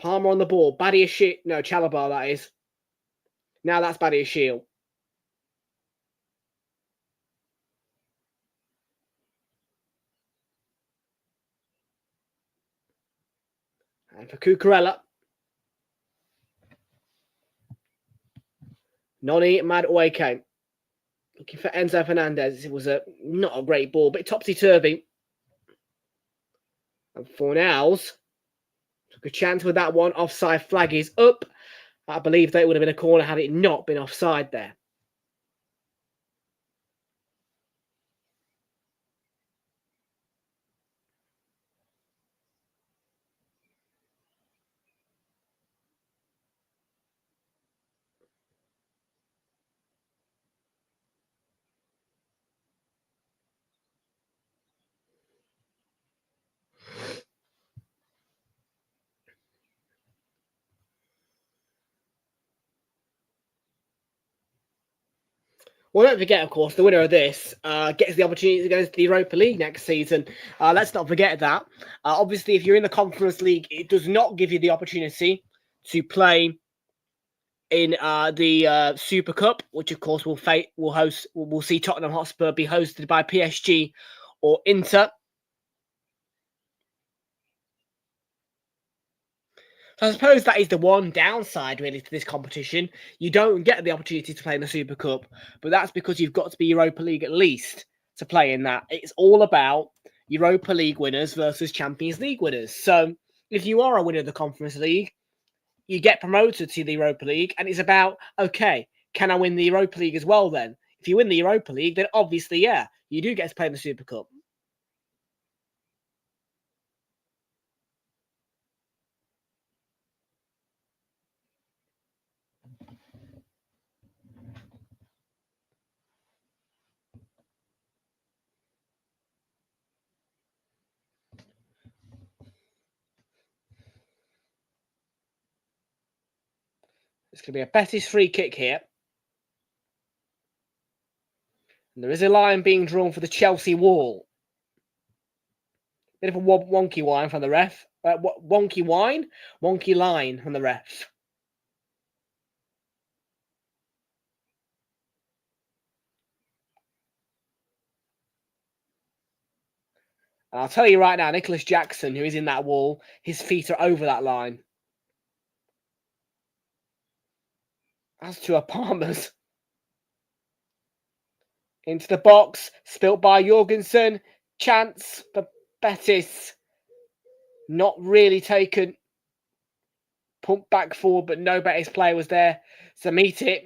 Palmer on the ball. Chalobah, that is. Now that's Badiashile. And for Cucurella. Noni Madueke. Looking for Enzo Fernandez. It was not a great ball, but topsy-turvy. And Fornals took a chance with that one. Offside flag is up. I believe that it would have been a corner had it not been offside there. Well, don't forget, of course, the winner of this gets the opportunity to go to the Europa League next season. Let's not forget that. Obviously, if you're in the Conference League, it does not give you the opportunity to play in the Super Cup, which, of course, we'll see Tottenham Hotspur be hosted by PSG or Inter. So I suppose that is the one downside, really, to this competition. You don't get the opportunity to play in the Super Cup, but that's because you've got to be Europa League at least to play in that. It's all about Europa League winners versus Champions League winners. So if you are a winner of the Conference League, you get promoted to the Europa League, and it's about, okay, can I win the Europa League as well then? If you win the Europa League, then obviously, yeah, you do get to play in the Super Cup. It's going to be a Betis free kick here. And there is a line being drawn for the Chelsea wall. Bit of a wonky wine from the ref. Wonky line from the ref. And I'll tell you right now, Nicholas Jackson, who is in that wall, his feet are over that line. As to Palmer's. Into the box, spilt by Jorgensen. Chance for Betis. Not really taken. Pumped back forward, but no Betis player was there to meet it.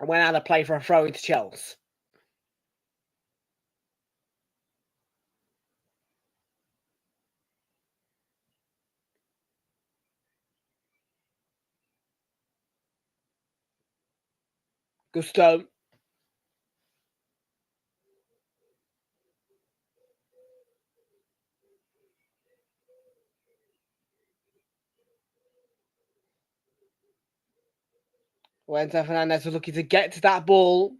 And went out of play for a throw into Chelsea. Gusto. Enzo Fernandez was looking to get to that ball.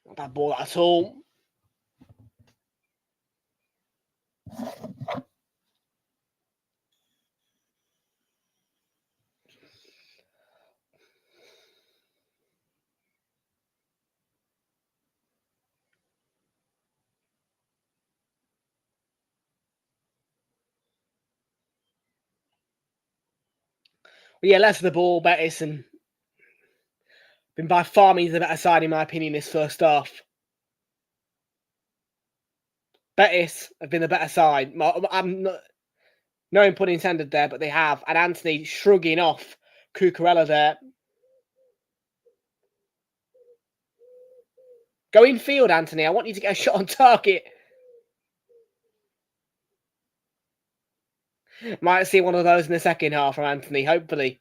Not that ball at all. But yeah, less of the ball, Betis, and been by far means the better side, in my opinion, this first half. Betis have been the better side. I'm not, no pun intended there, but they have. And Anthony shrugging off Cucurella there. Go in field, Anthony. I want you to get a shot on target. Might see one of those in the second half from Anthony, hopefully.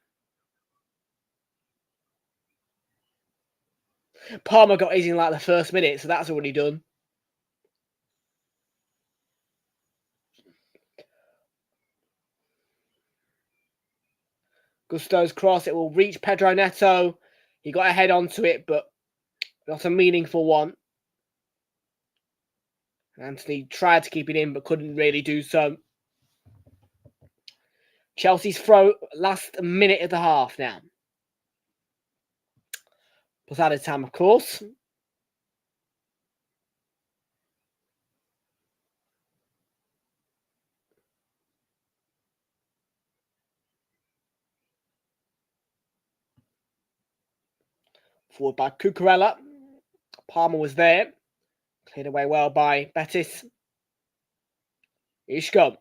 Palmer got his in like the first minute, so that's already done. Gusto's cross, it will reach Pedro Neto. He got a head onto it, but Not a meaningful one. Anthony tried to keep it in, but couldn't really do so. Chelsea's throw last minute of the half now. Plus added time, of course. Forward by Cucurella. Palmer was there. Cleared away well by Betis. Ishko.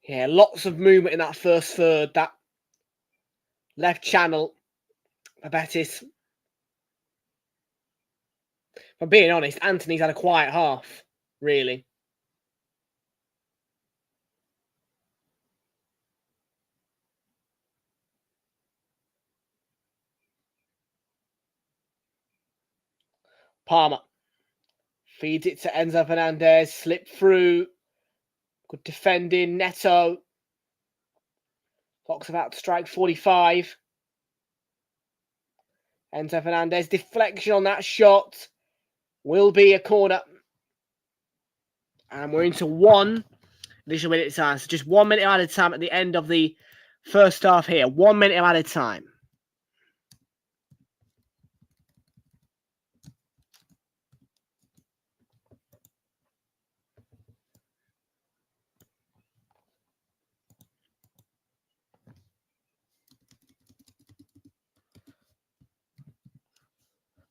Yeah, lots of movement in that first third. That left channel for Betis. If I'm being honest, Anthony's had a quiet half, really. Palmer feeds it to Enzo Fernandez. Slip through. Good defending. Neto. Clock's about to strike 45. Enzo Fernandez. Deflection on that shot. Will be a corner. And we're into one additional minute of time. So just 1 minute added time at the end of the first half here. 1 minute of added time.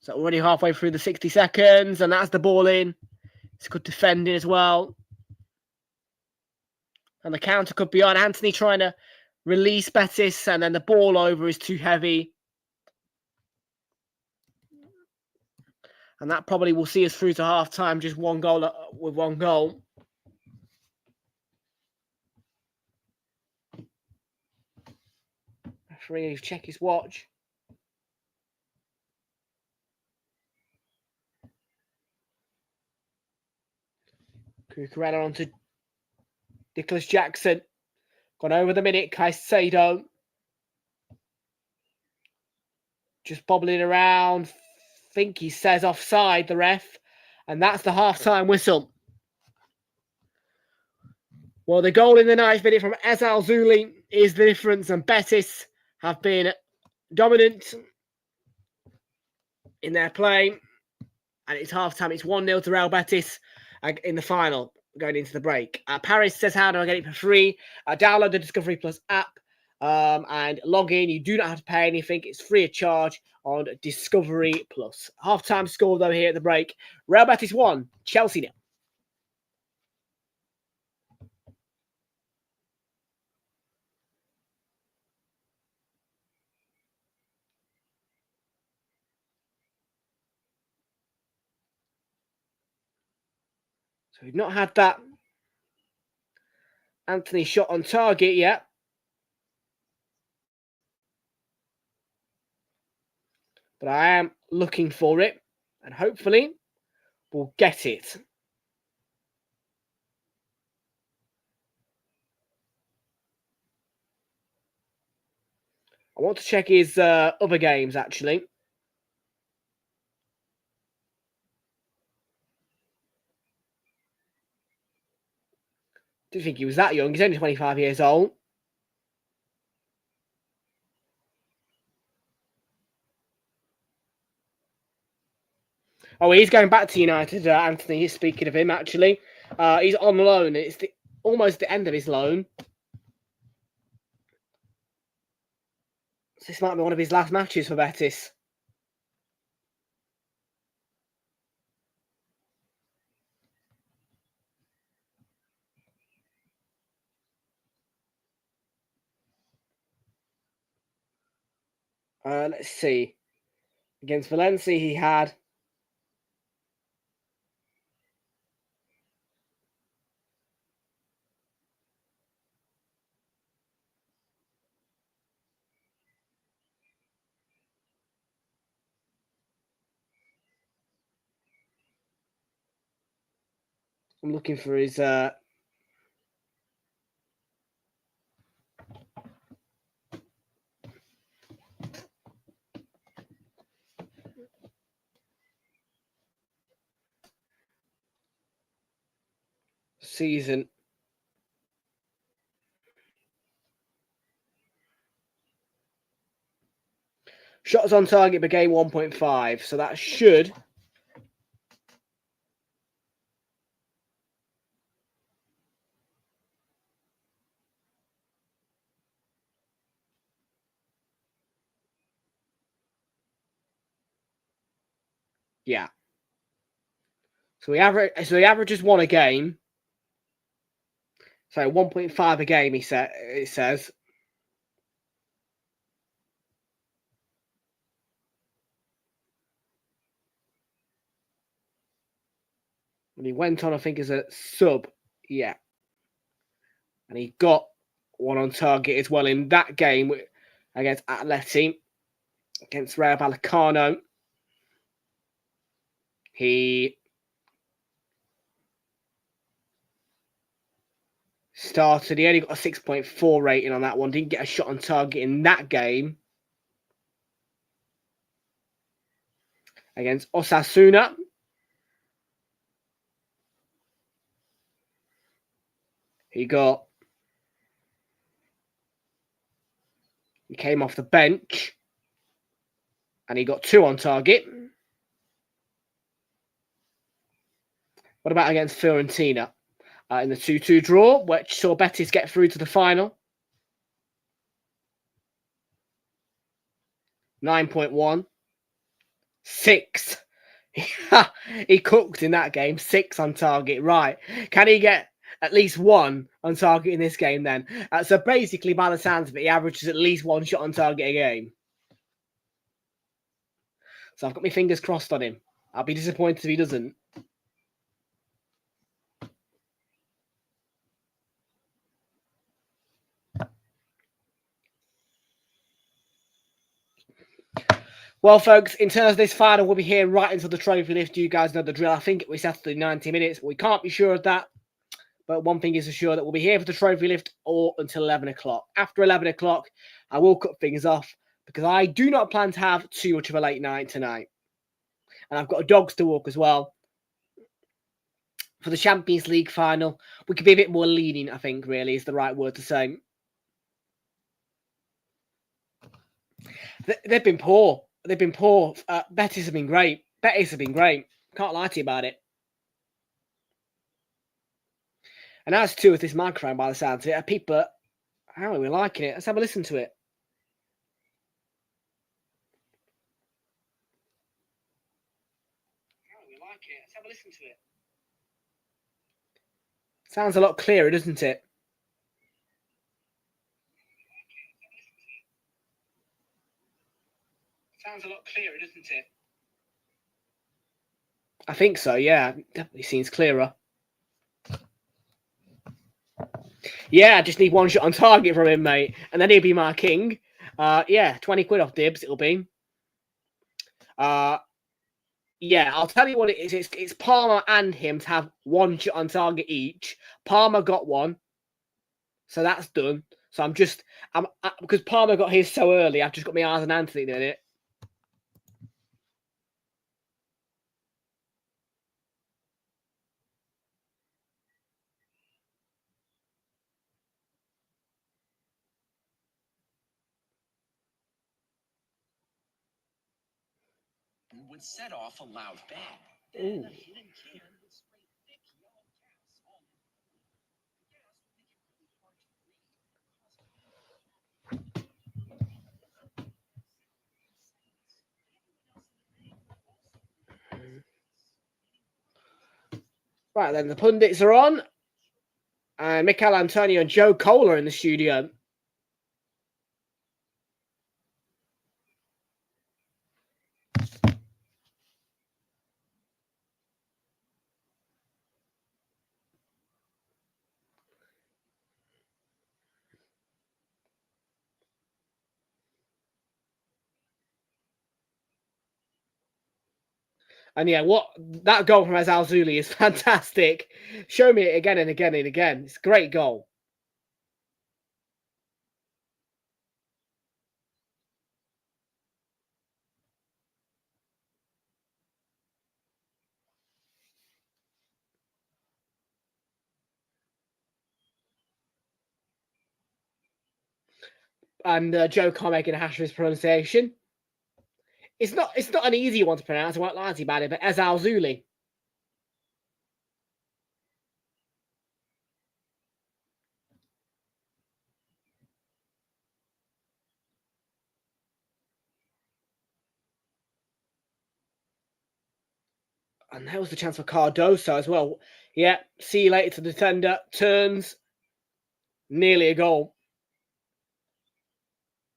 So already halfway through the 60 seconds, and that's the ball in. It's good defending as well. And the counter could be on. Anthony trying to release Betis, and then the ball over is too heavy. And that probably will see us through to half-time, just one goal with one goal. Referee check his watch. Cucurella onto Nicholas Jackson. Gone over the minute. Caicedo. Just bobbling around. Think he says offside, the ref. And that's the half-time whistle. Well, the goal in the 9th minute from Ezal Zuli is the difference. And Betis have been dominant in their play. And it's half-time. It's 1-0 to Real Betis in the final going into the break. Paris says, how do I get it for free? Download the Discovery Plus app and log in. You do not have to pay anything. It's free of charge on Discovery Plus. Half-time score, though, here at the break. Real Betis 1, Chelsea 0. So we've not had that Anthony shot on target yet. But I am looking for it. And hopefully we'll get it. I want to check his other games, actually. Didn't think he was that young. He's only 25 years old. Oh, he's going back to United, Anthony. He's speaking of him, actually. He's on loan. It's almost the end of his loan. So this might be one of his last matches for Betis. Let's see. Against Valencia, he had... I'm looking for his... season. Shots on target per game 1.5. So that should yeah. So he averages 1 a game. So 1.5 a game, it says. And he went on, I think, as a sub. Yeah. And he got 1 on target as well in that game against Atleti, against Rayo Vallecano. He started, he only got a 6.4 rating on that one. Didn't get a shot on target in that game against Osasuna. He came off the bench and he got 2 on target. What about against Fiorentina in the 2-2 draw, which saw Betis get through to the final? 9.1. 6. He cooked in that game. 6 on target. Right. Can he get at least 1 on target in this game then? So basically, by the sounds of it, he averages at least 1 shot on target a game. So I've got my fingers crossed on him. I'll be disappointed if he doesn't. Well, folks, in terms of this final, we'll be here right until the trophy lift. You guys know the drill. I think it was set to 90 minutes. We can't be sure of that. But one thing is for sure, that we'll be here for the trophy lift or until 11 o'clock. After 11 o'clock, I will cut things off because I do not plan to have too much of a late night tonight. And I've got dogs to walk as well. For the Champions League final, we could be a bit more lenient, I think, really, is the right word to say. They've been poor. They've been poor. Betis have been great. Can't lie to you about it. And as to with this microphone, by the sounds of it, people, how are we liking it? Let's have a listen to it. Let's have a listen to it. Sounds a lot clearer, doesn't it? Sounds a lot clearer, doesn't it? I think so, yeah. Definitely seems clearer. Yeah, I just need 1 shot on target from him, mate. And then he'll be my king. Yeah, 20 quid off dibs, it'll be. Yeah, I'll tell you what it is. It's Palmer and him to have 1 shot on target each. Palmer got 1. So that's done. So I'm because Palmer got his so early, I've just got my eyes on Anthony doing it. Would set off a loud bang. Ooh. Right, then the pundits are on. And Mikel Antonio and Joe Cole are in the studio. And yeah, that goal from Azalzuli is fantastic. Show me it again and again and again. It's a great goal. And Joe can't make a hash of his pronunciation. It's not an easy one to pronounce. I won't lie to you about it, but Ezal Zuli. And there was the chance for Cardoso as well. Yeah, see you later to the defender. Turns. Nearly a goal.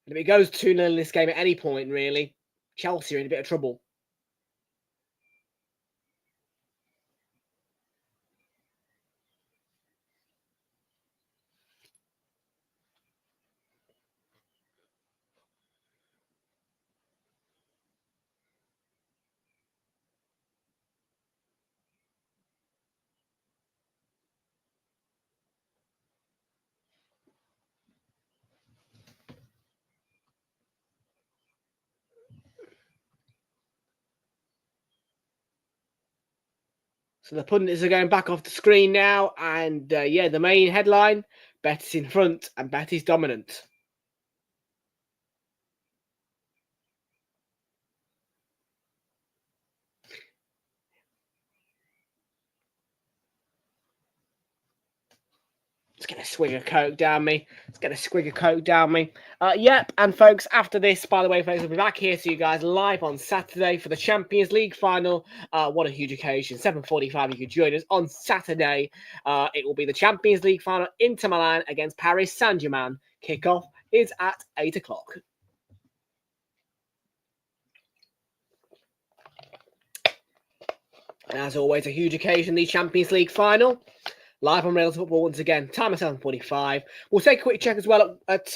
And if it goes 2-0 in this game at any point, really, Chelsea are in a bit of trouble. So the pundits are going back off the screen now. And yeah, the main headline, Betis in front and Betis dominant. Let's get a swig of Coke down me. Yep, and folks, after this, by the way, folks, I'll be back here to you guys live on Saturday for the Champions League final. What a huge occasion. 7:45, you can join us on Saturday. It will be the Champions League final, Inter Milan against Paris Saint-Germain. Kickoff is at 8 o'clock. And as always, a huge occasion, the Champions League final. Live on Realltom Football once again. Time of 7:45. We'll take a quick check as well at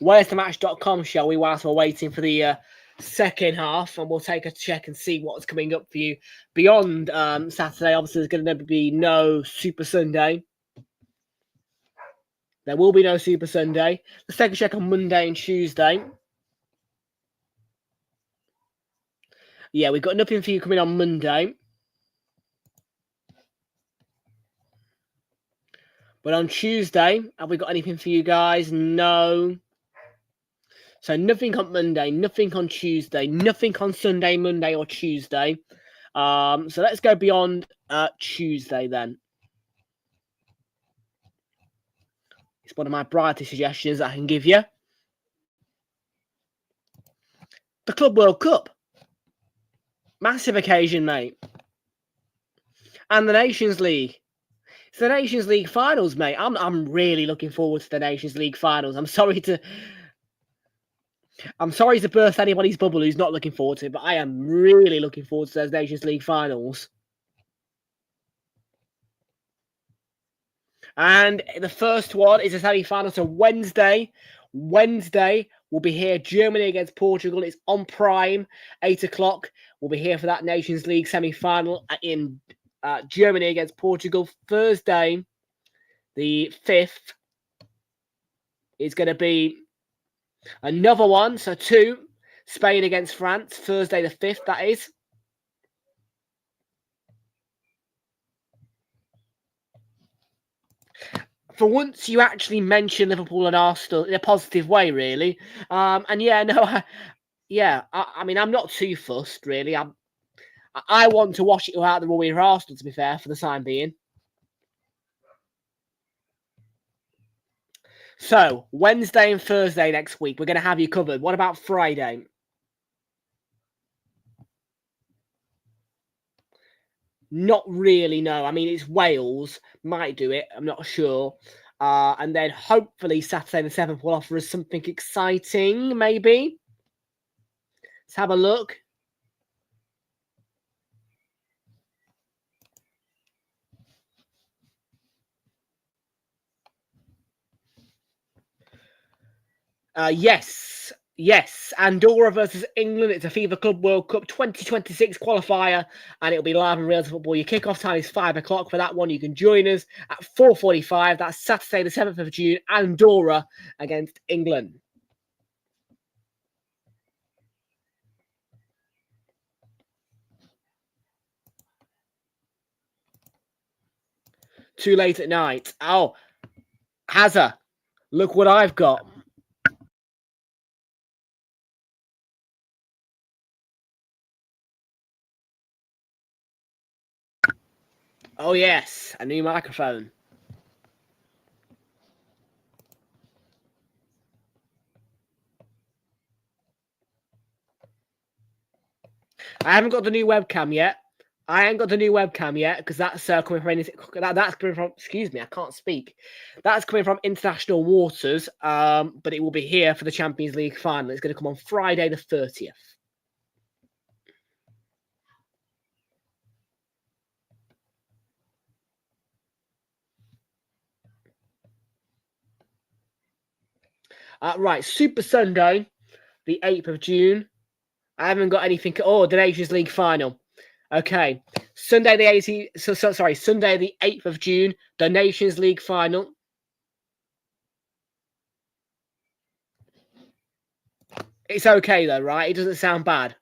where'sthematch.com, shall we, whilst we're waiting for the second half, and we'll take a check and see what's coming up for you beyond Saturday. Obviously, there's going to be no Super Sunday. There will be no Super Sunday. Let's take a check on Monday and Tuesday. Yeah, we've got nothing for you coming on Monday. But on Tuesday, have we got anything for you guys? No. So nothing on Monday, nothing on Tuesday, nothing on Sunday, Monday, or Tuesday. So let's go beyond Tuesday then. It's one of my brightest suggestions I can give you. The Club World Cup. Massive occasion, mate. And the Nations League. It's the Nations League finals, mate. I'm really looking forward to the Nations League finals. I'm sorry to burst anybody's bubble who's not looking forward to it, but I am really looking forward to those Nations League finals. And the first one is a semi-final. So Wednesday we'll be here. Germany against Portugal. It's on Prime, 8 o'clock. We'll be here for that Nations League semi-final in Germany against Portugal. Thursday, the 5th, is going to be another one. So 2, Spain against France. Thursday the 5th, that is. For once, you actually mention Liverpool and Arsenal in a positive way, really. And yeah, no, I mean, I'm not too fussed, really. I want to watch it without the worry of Arsenal, to be fair, for the time being. So, Wednesday and Thursday next week, we're going to have you covered. What about Friday? Not really, no. I mean, it's Wales. Might do it. I'm not sure. And then hopefully Saturday the 7th will offer us something exciting, maybe. Let's have a look. Yes. Andorra versus England. It's a FIFA Club World Cup 2026 qualifier, and it'll be live on Realltom Football. Your kickoff time is 5 o'clock for that one. You can join us at 4:45. That's Saturday, the 7th of June. Andorra against England. Too late at night. Oh, Hazza, look what I've got. Oh yes, a new microphone. I haven't got the new webcam yet. Because that's coming from that's coming from. Excuse me, I can't speak. That's coming from international waters. But it will be here for the Champions League final. It's going to come on Friday the 30th. Right, Super Sunday, the 8th of June. I haven't got anything. Oh, the Nations League final. Okay, Sunday the 18th. Sunday the 8th of June, the Nations League final. It's okay though, right? It doesn't sound bad.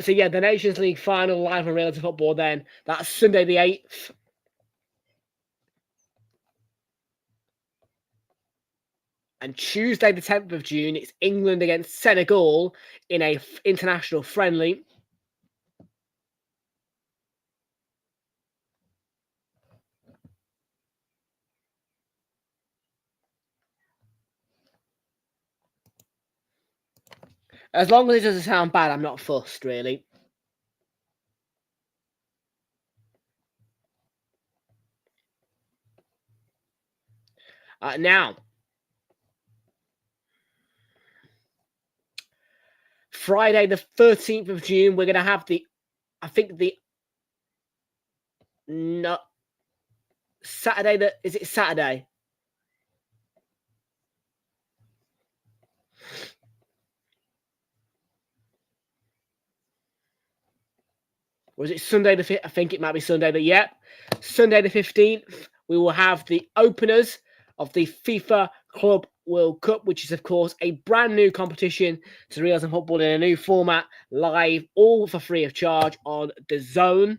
So yeah, the Nations League final live on Realltom Football. Then that's Sunday the 8th. And Tuesday the 10th of June, it's England against Senegal in a international friendly. As long as it doesn't sound bad, I'm not fussed, really. Now, Friday the 13th of June, we're going to have Saturday, is it Saturday? Or is it Sunday the 5th? I think it might be Sunday, but yeah. Sunday the 15th, we will have the openers of the FIFA Club World Cup, which is, of course, a brand new competition to Realltom Football in a new format, live, all for free of charge on DAZN.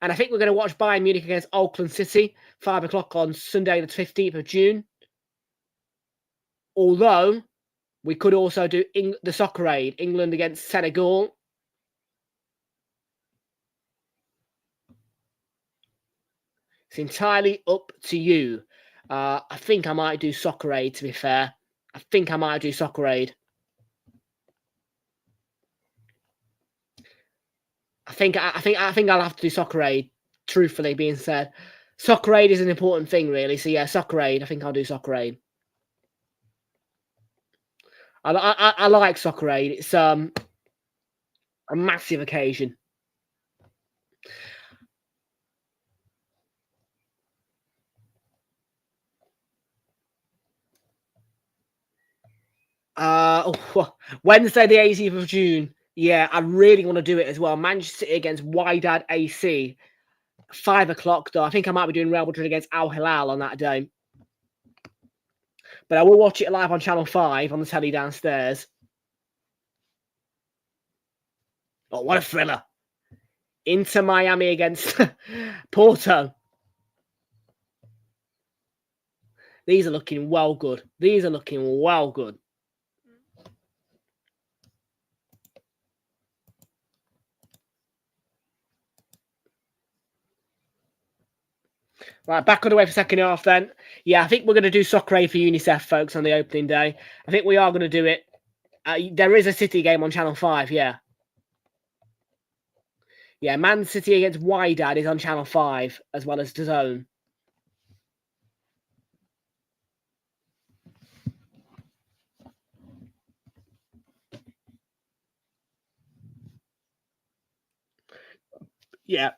And I think we're going to watch Bayern Munich against Auckland City, 5 o'clock on Sunday the 15th of June. Although, we could also do the Soccer Aid, England against Senegal. It's entirely up to you. I think I might do Soccer Aid, to be fair. I think I'll have to do Soccer Aid, truthfully being said. Soccer Aid is an important thing, really. So yeah, Soccer Aid. I think I'll do Soccer Aid. I like Soccer Aid. It's a massive occasion. Wednesday the 18th of June. Yeah, I really want to do it as well. Manchester City against Wydad AC. 5 o'clock, though. I think I might be doing Real Madrid against Al Hilal on that day. But I will watch it live on Channel 5 on the telly downstairs. Oh, what a thriller. Inter Miami against Porto. These are looking well good. Right, back on the way for second half then. Yeah, I think we're going to do Soccer Aid for UNICEF, folks, on the opening day. I think we are going to do it. There is a City game on Channel 5, yeah. Yeah, Man City against Wydad is on Channel 5, as well as DAZN. Yeah.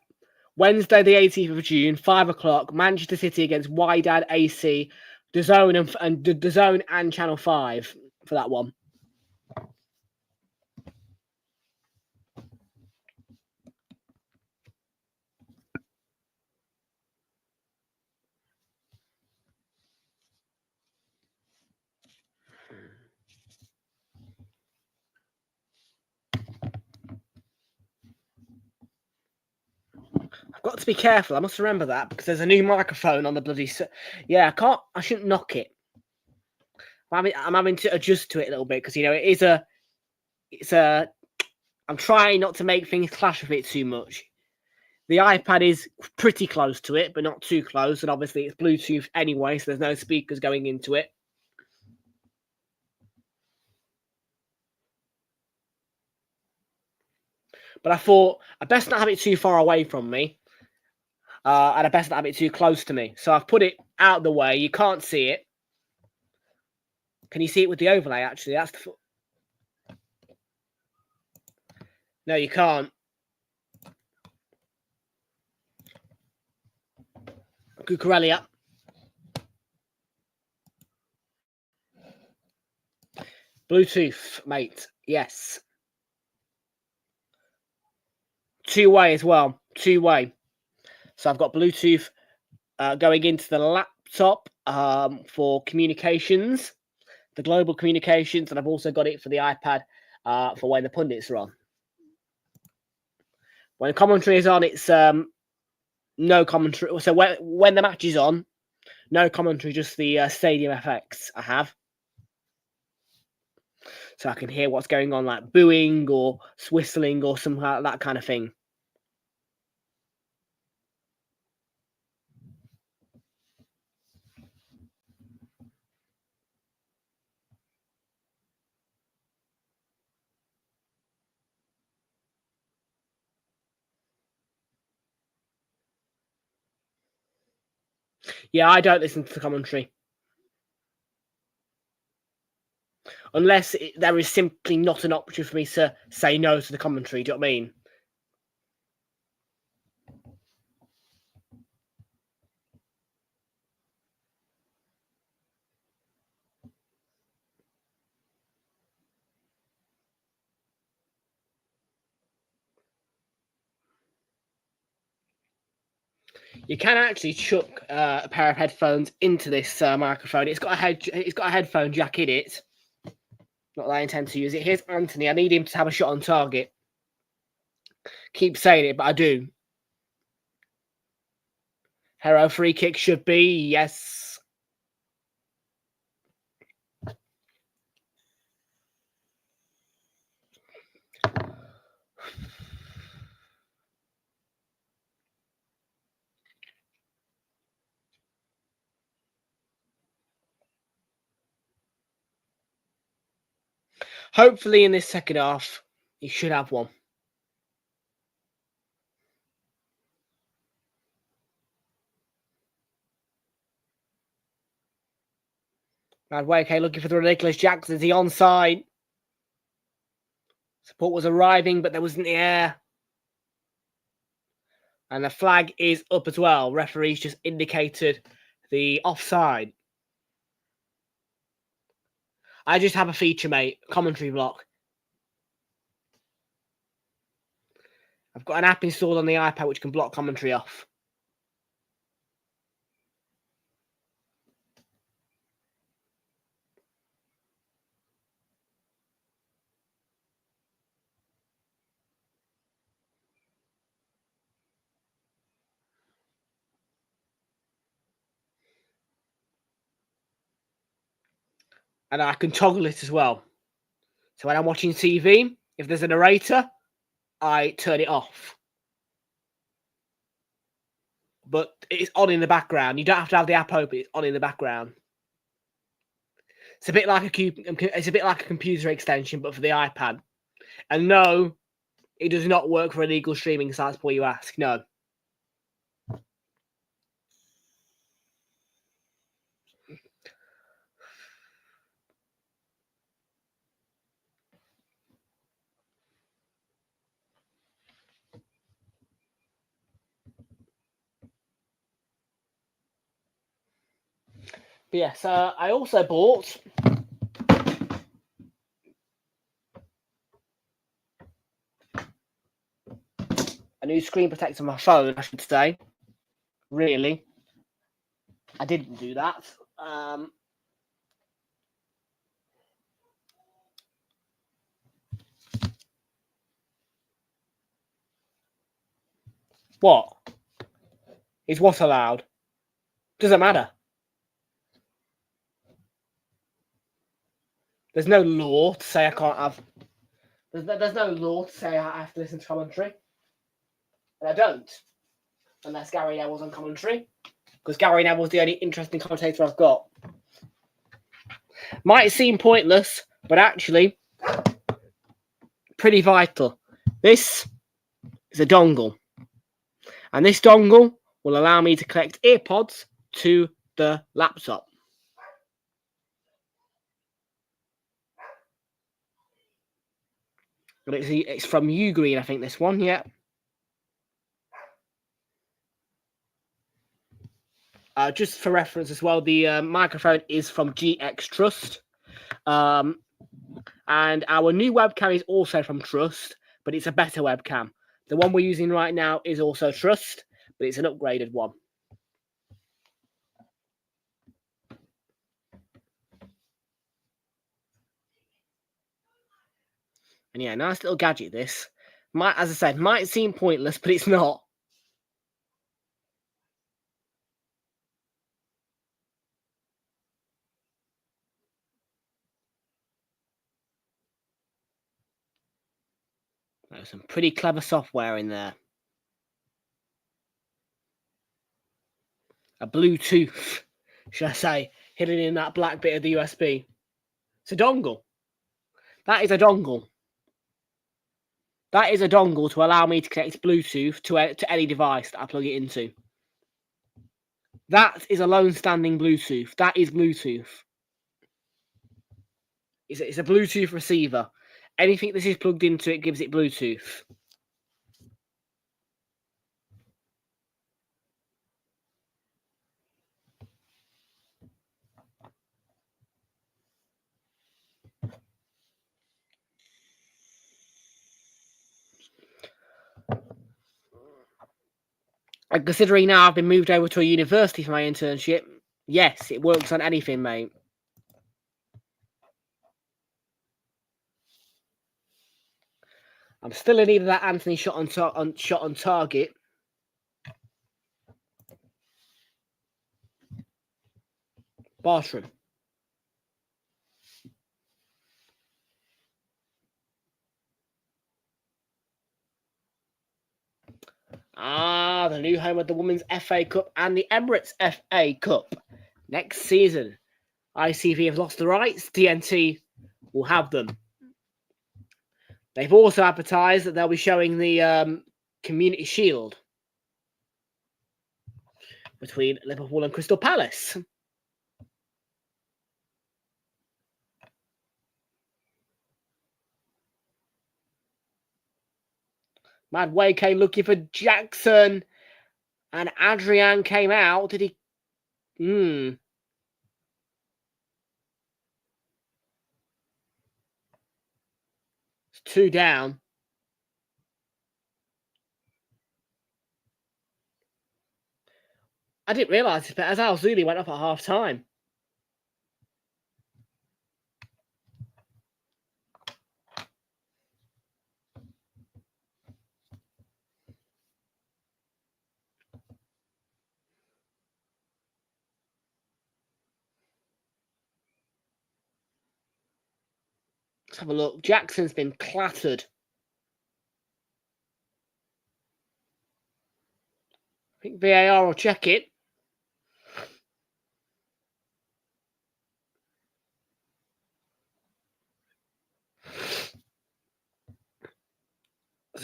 Wednesday, the 18th of June, 5 o'clock, Manchester City against Wydad AC, DAZN and Channel 5 for that one. I've got to be careful. I must remember that because there's a new microphone on the bloody. Yeah, I can't. I shouldn't knock it. I'm having to adjust to it a little bit because you know it is a. It's a. I'm trying not to make things clash with it too much. The iPad is pretty close to it, but not too close, and obviously it's Bluetooth anyway, so there's no speakers going into it. But I thought I best not have it too far away from me. And I best not have it too close to me. So I've put it out of the way. You can't see it. Can you see it with the overlay, actually? That's the... No, you can't. Cucurella. Bluetooth, mate. Yes. Two-way as well. Two-way. So I've got Bluetooth going into the laptop for communications, the global communications, and I've also got it for the iPad for when the pundits are on. When commentary is on, it's no commentary. So when the match is on, no commentary, just the stadium effects I have. So I can hear what's going on, like booing or whistling or something like that kind of thing. Yeah, I don't listen to the commentary. Unless there is simply not an option for me to say no to the commentary. Do you know what I mean? You can actually chuck a pair of headphones into this microphone. It's got a headphone jack in it. Not that I intend to use it. Here's Anthony. I need him to have a shot on target. Keep saying it, but I do. Hero free kick should be yes. Hopefully, in this second half, he should have one. Radway, okay, looking for the ridiculous Jackson. Is he onside? Support was arriving, but there wasn't the air. And the flag is up as well. Referees just indicated the offside. I just have a feature, mate. Commentary block. I've got an app installed on the iPad which can block commentary off. And I can toggle it as well. So when I'm watching TV, if there's a narrator, I turn it off. But it's on in the background. You don't have to have the app open. It's on in the background. It's a bit like a computer extension, but for the iPad. And no, it does not work for illegal streaming sites before you ask. No. But yes, I also bought a new screen protector on my phone, I should say. Really. I didn't do that. What? is what allowed? Doesn't matter. There's no law to say I can't have. There's no law to say I have to listen to commentary. And I don't. Unless Gary Neville's on commentary. Because Gary Neville's the only interesting commentator I've got. Might seem pointless, but actually pretty vital. This is a dongle. And this dongle will allow me to connect earpods to the laptop. But it's from Ugreen, I think, this one, yeah. Just for reference as well, the microphone is from GX Trust. And our new webcam is also from Trust, but it's a better webcam. The one we're using right now is also Trust, but it's an upgraded one. And yeah, nice little gadget this. As I said, might seem pointless, but it's not. There's some pretty clever software in there. A Bluetooth, should I say, hidden in that black bit of the USB. It's a dongle. That is a dongle. That is a dongle to allow me to connect Bluetooth to any device that I plug it into. That is a lone standing Bluetooth. That is Bluetooth. It's a Bluetooth receiver. Anything this is plugged into, it gives it Bluetooth. And considering now I've been moved over to a university for my internship, yes, it works on anything, mate. I'm still in need of that Anthony shot on target. Bartram. The new home of the Women's FA Cup and the Emirates FA Cup. Next season, ICV have lost the rights. TNT will have them. They've also advertised that they'll be showing the Community Shield between Liverpool and Crystal Palace. Mad Wake looking for Jackson. And Adrian came out. Did he? It's 2 down. I didn't realise this, but as Al Zuli went up at half time. Let's have a look. Jackson's been clattered. I think VAR will check it.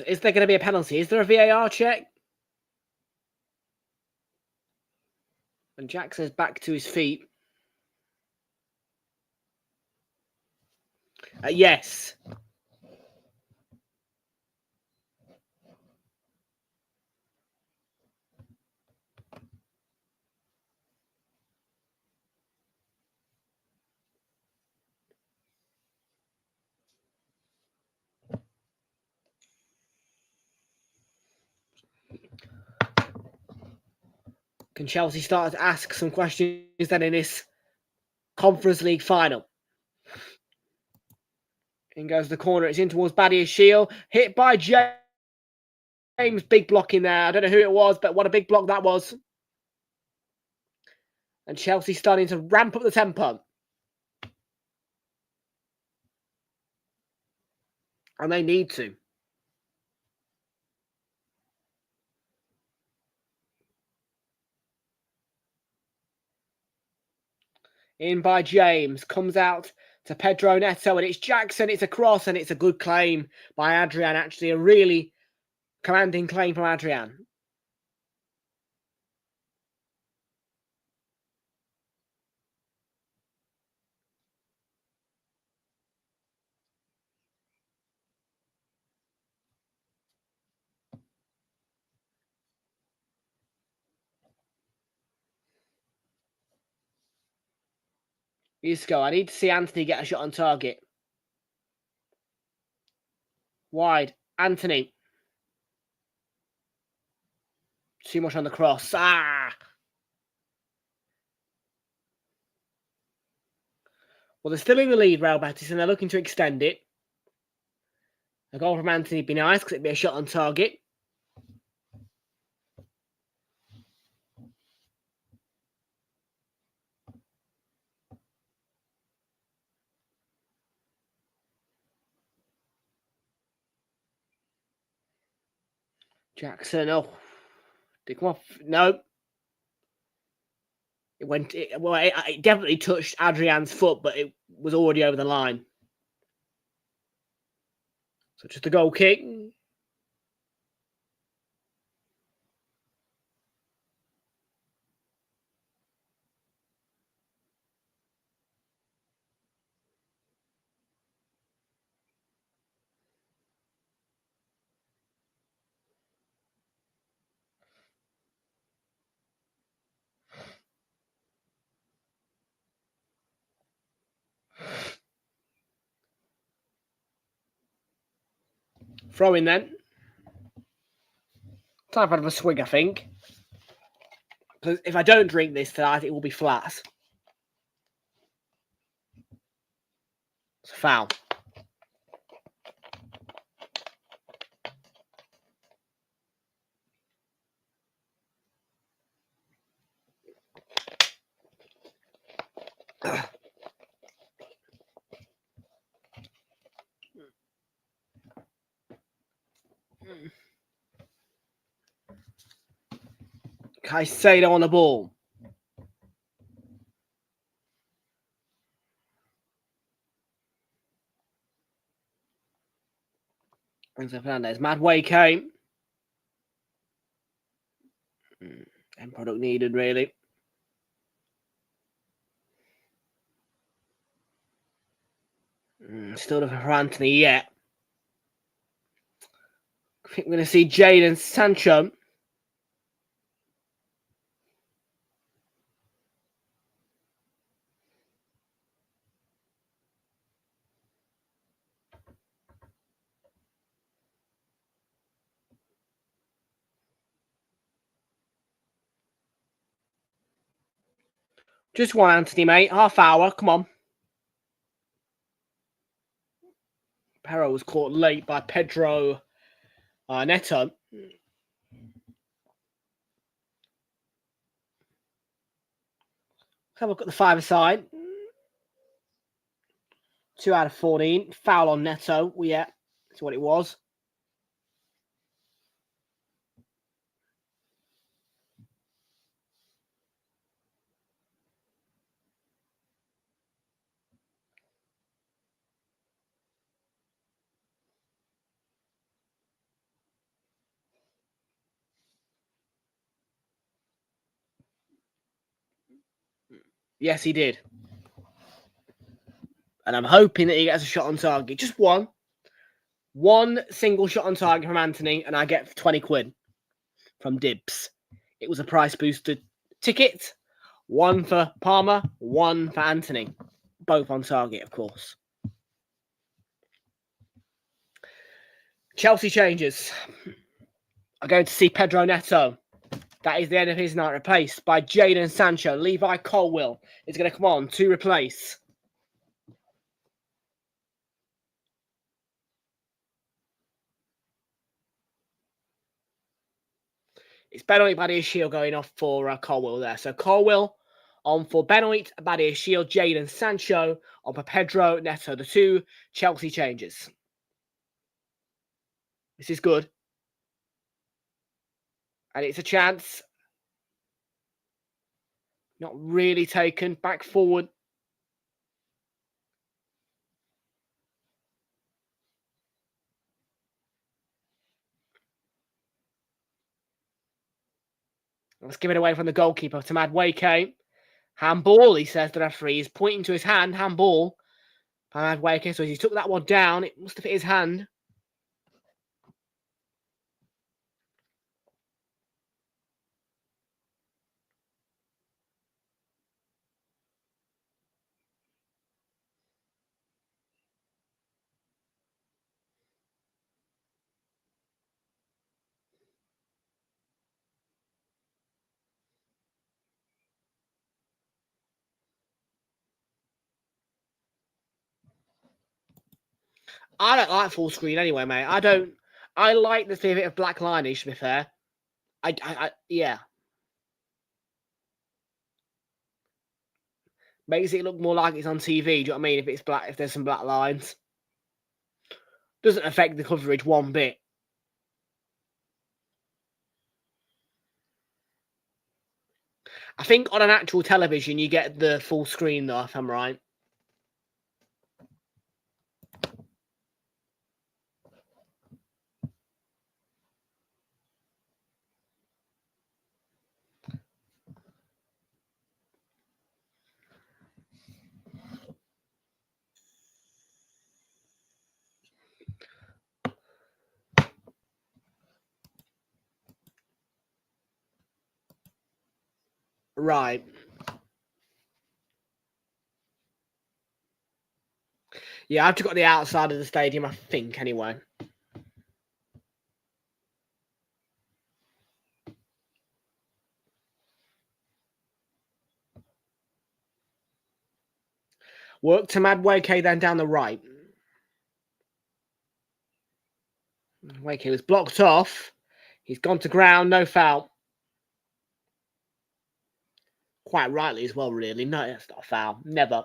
Is there going to be a penalty? Is there a VAR check? And Jackson's back to his feet. Yes. Can Chelsea start to ask some questions then in this Conference League final? In goes the corner. It's in towards Badia's Shield. Hit by James. Big block in there. I don't know who it was, but what a big block that was. And Chelsea starting to ramp up the tempo. And they need to. In by James. Comes out to Pedro Neto. And it's Jackson. It's a cross. And it's a good claim by Adrian. Actually, a really commanding claim from Adrian. Isco, I need to see Anthony get a shot on target. Wide. Anthony. Too much on the cross. Well, they're still in the lead, Real Betis, and they're looking to extend it. A goal from Anthony would be nice because it'd be a shot on target. Jackson, oh. Did it come off? No. It definitely touched Adrian's foot, but it was already over the line. So just a goal kick. Throw in then. Time for a swig, I think. Because if I don't drink this tonight, it will be flat. It's a foul. Caicedo on the ball. Enzo Fernandez. Mad way came. End product needed, really. Still looking for Anthony yet. I think we're going to see Jadon Sancho. Just one, Anthony, mate. Half hour. Come on. Perro was caught late by Pedro Neto. Have a look at the five-a-side. 2 out of 14. Foul on Neto. Well, yeah, that's what it was. Yes, he did. And I'm hoping that he gets a shot on target. Just one. One single shot on target from Anthony, and I get 20 quid from Dibs. It was a price boosted ticket. One for Palmer, one for Anthony. Both on target, of course. Chelsea changes. I'm going to see Pedro Neto. That is the end of his night, replaced by Jadon Sancho. Levi Colwill is going to come on to replace. It's penalty by the shield going off for Colwill there. So Colwill On for Benoit, Badia Shield, Jadon Sancho. On for Pedro Neto, the 2 Chelsea changes. This is good. And it's a chance. Not really taken. Back forward. Let's give it away from the goalkeeper to Madueke. Handball, he says the referee. He's pointing to his hand. Handball by Madueke. So as he took that one down, it must have hit his hand. I don't like full screen anyway, mate. I like the bit of black lineage, to be fair. Yeah. Makes it look more like it's on TV. Do you know what I mean? If it's black, if there's some black lines. Doesn't affect the coverage one bit. I think on an actual television, you get the full screen, though, if I'm right. Right. Yeah, I've just got the outside of the stadium, I think, anyway. Work to Madueke, then down the right. Madueke was blocked off. He's gone to ground, no foul. Quite rightly as well, really. No, that's not a foul. Never.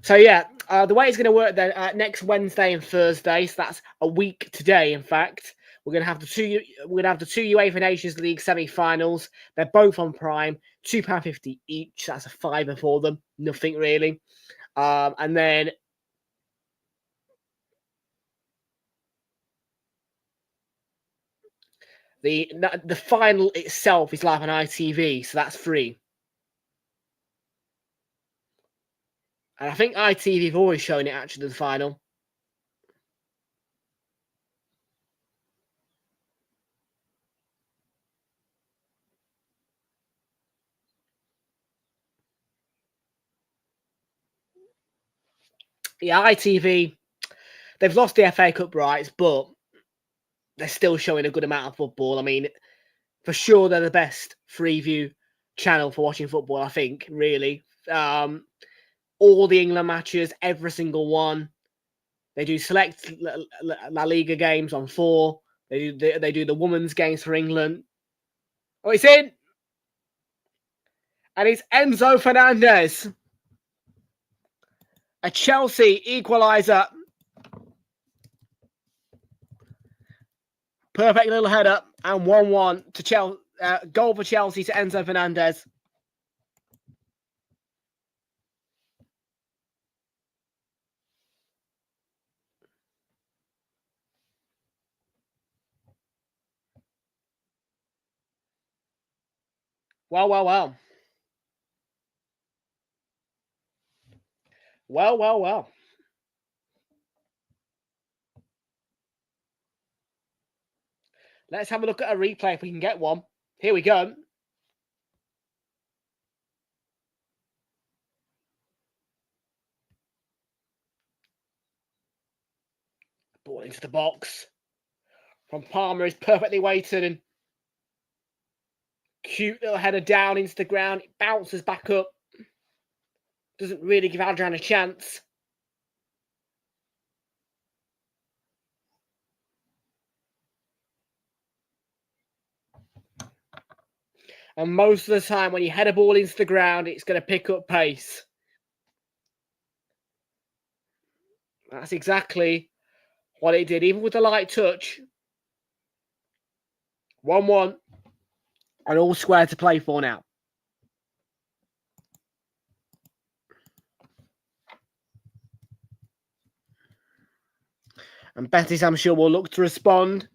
So, yeah, the way it's going to work then, next Wednesday and Thursday, so that's a week today, in fact, we're going to have the two UEFA Nations League semi-finals. They're both on Prime, £2.50 each. That's a fiver for them. Nothing really. And then the final itself is live on ITV, so that's free. And I think ITV have always shown it, actually, the final. Yeah, ITV, they've lost the FA Cup rights, but they're still showing a good amount of football. I mean, for sure, they're the best Freeview channel for watching football, I think, really. All the England matches, every single one. They do select La Liga games on 4. They do the women's games for England. Oh, it's in! And it's Enzo Fernandez. A Chelsea equaliser. Perfect little header. And 1-1 to Chelsea. Goal for Chelsea to Enzo Fernandez. Well. Well. Let's have a look at a replay if we can get one. Here we go. Ball into the box. From Palmer is perfectly weighted and cute little header down into the ground. It bounces back up. Doesn't really give Adrian a chance. And most of the time, when you head a ball into the ground, it's going to pick up pace. That's exactly what it did, even with the light touch. 1-1. And all square to play for now. And Betis, I'm sure, will look to respond.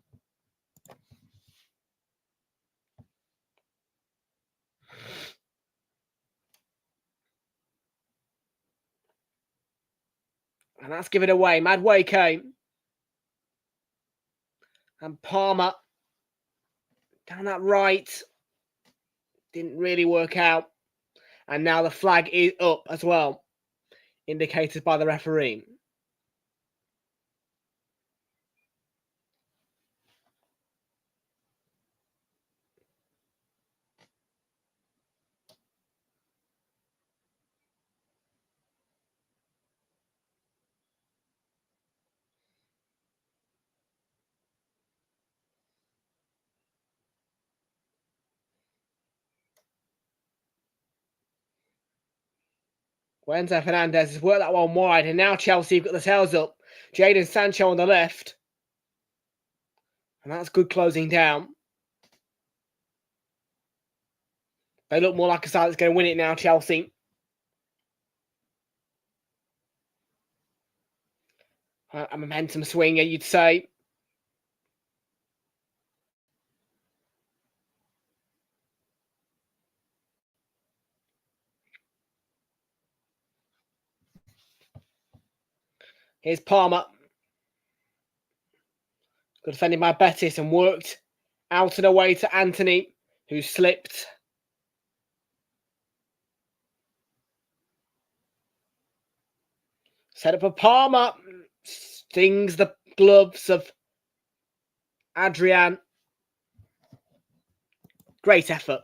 And that's given away. Madway came. And Palmer down that right. Didn't really work out. And now the flag is up as well, indicated by the referee. Enzo Fernandez has worked that one wide, and now Chelsea have got the tails up. Jadon Sancho on the left. And that's good closing down. They look more like a side that's going to win it now, Chelsea. A momentum swing, you'd say. Here's Palmer. Good defending by Betis and worked out and away to Anthony, who slipped. Set up for Palmer. Stings the gloves of Adrian. Great effort.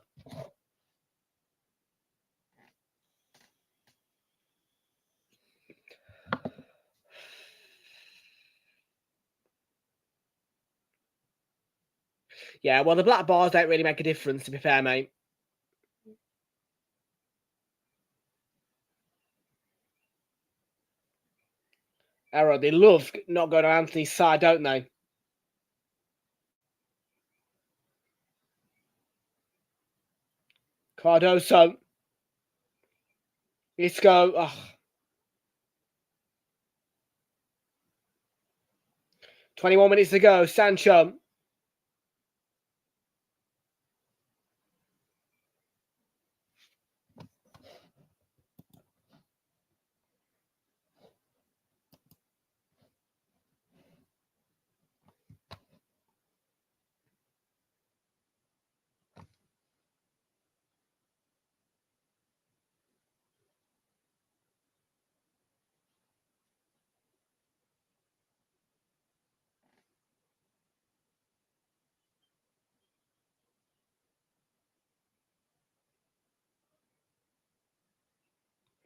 Yeah, well, the black bars don't really make a difference, to be fair, mate. Error. They love not going to Anthony's side, don't they? Cardoso. Isco. Oh. 21 minutes to go. Sancho.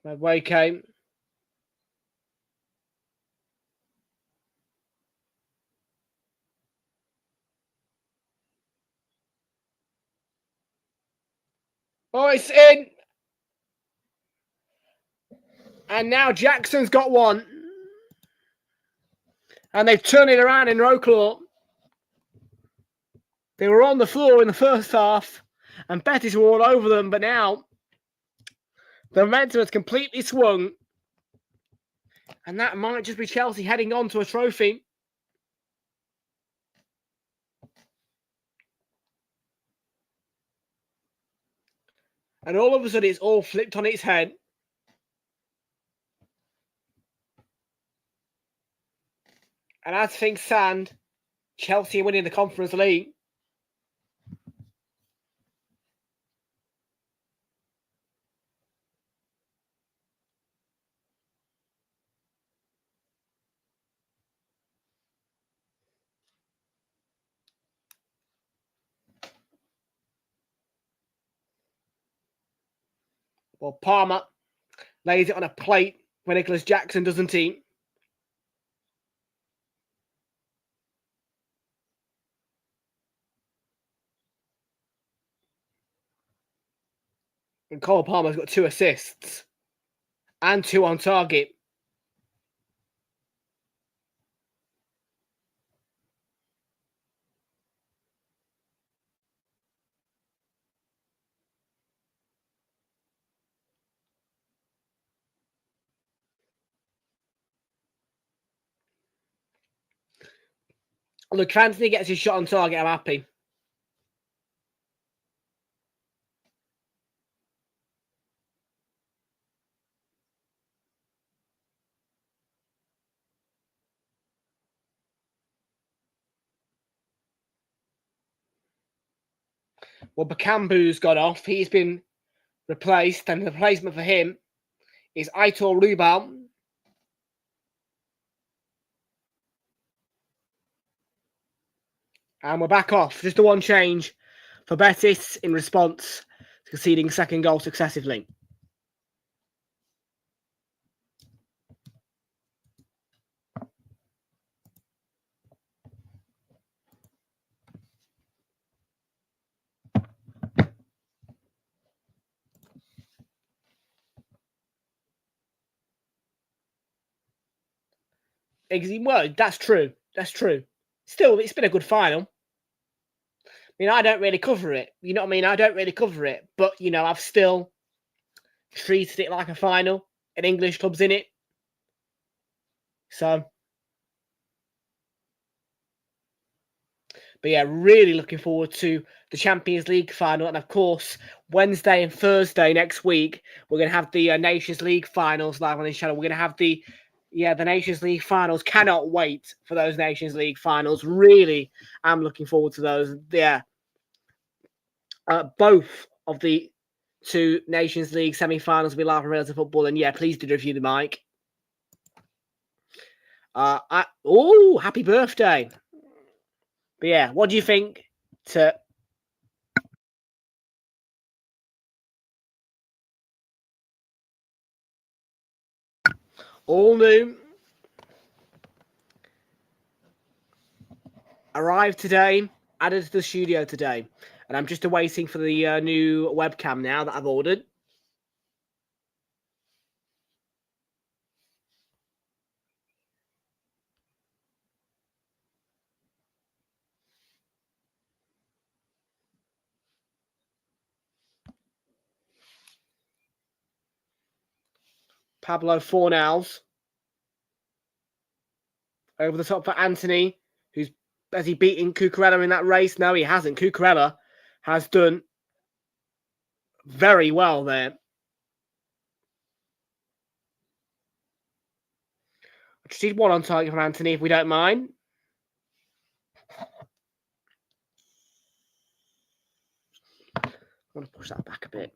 Away came. Oh, it's in. And now Jackson's got one. And they've turned it around in Roclaw. They were on the floor in the first half. And Betis were all over them. But now the momentum has completely swung. And that might just be Chelsea heading on to a trophy. And all of a sudden, it's all flipped on its head. And as things stand, Chelsea are winning the Conference League. Well, Palmer lays it on a plate for Nicholas Jackson, doesn't he? And Cole Palmer's got 2 assists and 2 on target. Look, if Anthony gets his shot on target, I'm happy. Well, Bakambu's got off. He's been replaced, and the replacement for him is Aitor Rubal. And we're back off. Just the one change for Betis in response to conceding second goal successively. Well, that's true. That's true. Still, it's been a good final. I mean, I don't really cover it. You know what I mean? I don't really cover it. But, you know, I've still treated it like a final. An English club's in it. So. But yeah, really looking forward to the Champions League final. And of course, Wednesday and Thursday next week, we're going to have the Nations League finals live on this channel. We're going to have the Nations League finals. Cannot wait for those Nations League finals. Really, I'm looking forward to those. Yeah. Both of the 2 Nations League semi-finals will be live on Realltom Football. And yeah, please do review the mic. Happy birthday. But yeah, what do you think to all new? Arrived today, added to the studio today. And I'm just awaiting for the new webcam now that I've ordered. Pablo Fornals. Over the top for Anthony, has he beaten Cucurella in that race? No, he hasn't. Cucurella has done very well there. I just need one on target from Anthony, if we don't mind. I want to push that back a bit.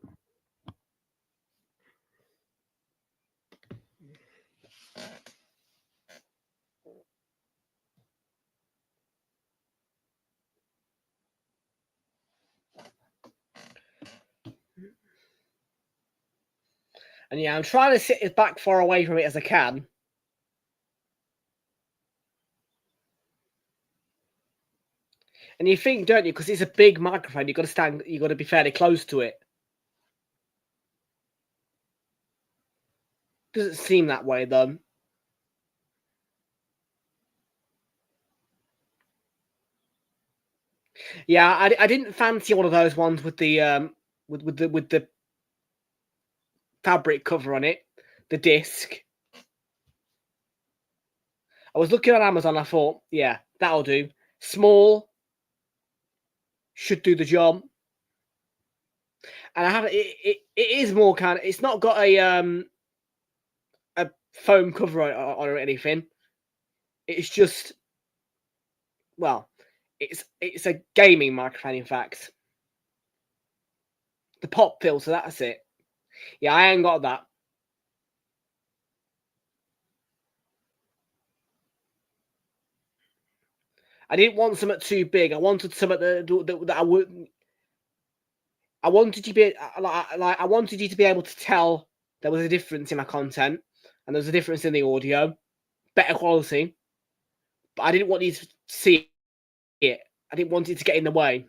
And yeah, I'm trying to sit as back far away from it as I can. And you think, don't you, because it's a big microphone, you've got to be fairly close to it. Doesn't seem that way though. Yeah, I didn't fancy one of those ones with the with the fabric cover on it, the disc. I was looking at Amazon. I thought, yeah, that'll do. Small should do the job. And I have it is more kind of. It's not got a foam cover on or anything. It's just, well, it's a gaming microphone. In fact, the pop filter. That's it. Yeah, I ain't got that. I didn't want something too big. I wanted something that I wouldn't. I wanted you to be I wanted you to be able to tell there was a difference in my content and there was a difference in the audio, better quality. But I didn't want you to see it. I didn't want it to get in the way.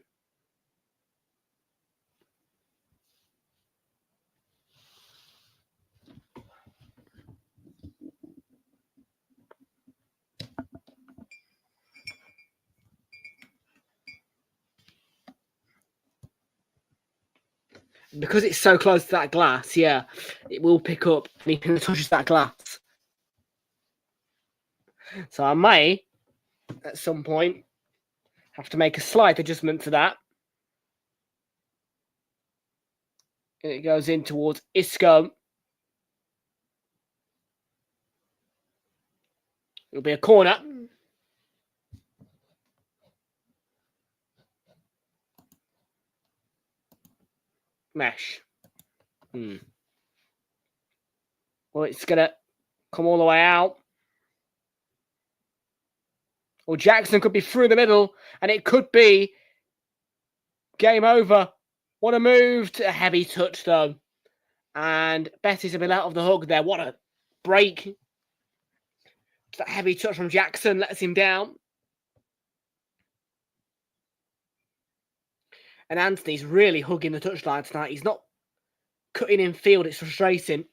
because it's so close to that glass, yeah, it will pick up anything that touches that glass. So I may, at some point, have to make a slight adjustment to that. And it goes in towards Isco. It'll be a corner. Mesh. Well, it's going to come all the way out. Or Jackson could be through the middle, and it could be game over. What a move. To a heavy touch, though. And Betis have been out of the hook there. What a break. That heavy touch from Jackson lets him down. And Anthony's really hugging the touchline tonight. He's not cutting in field. It's frustrating.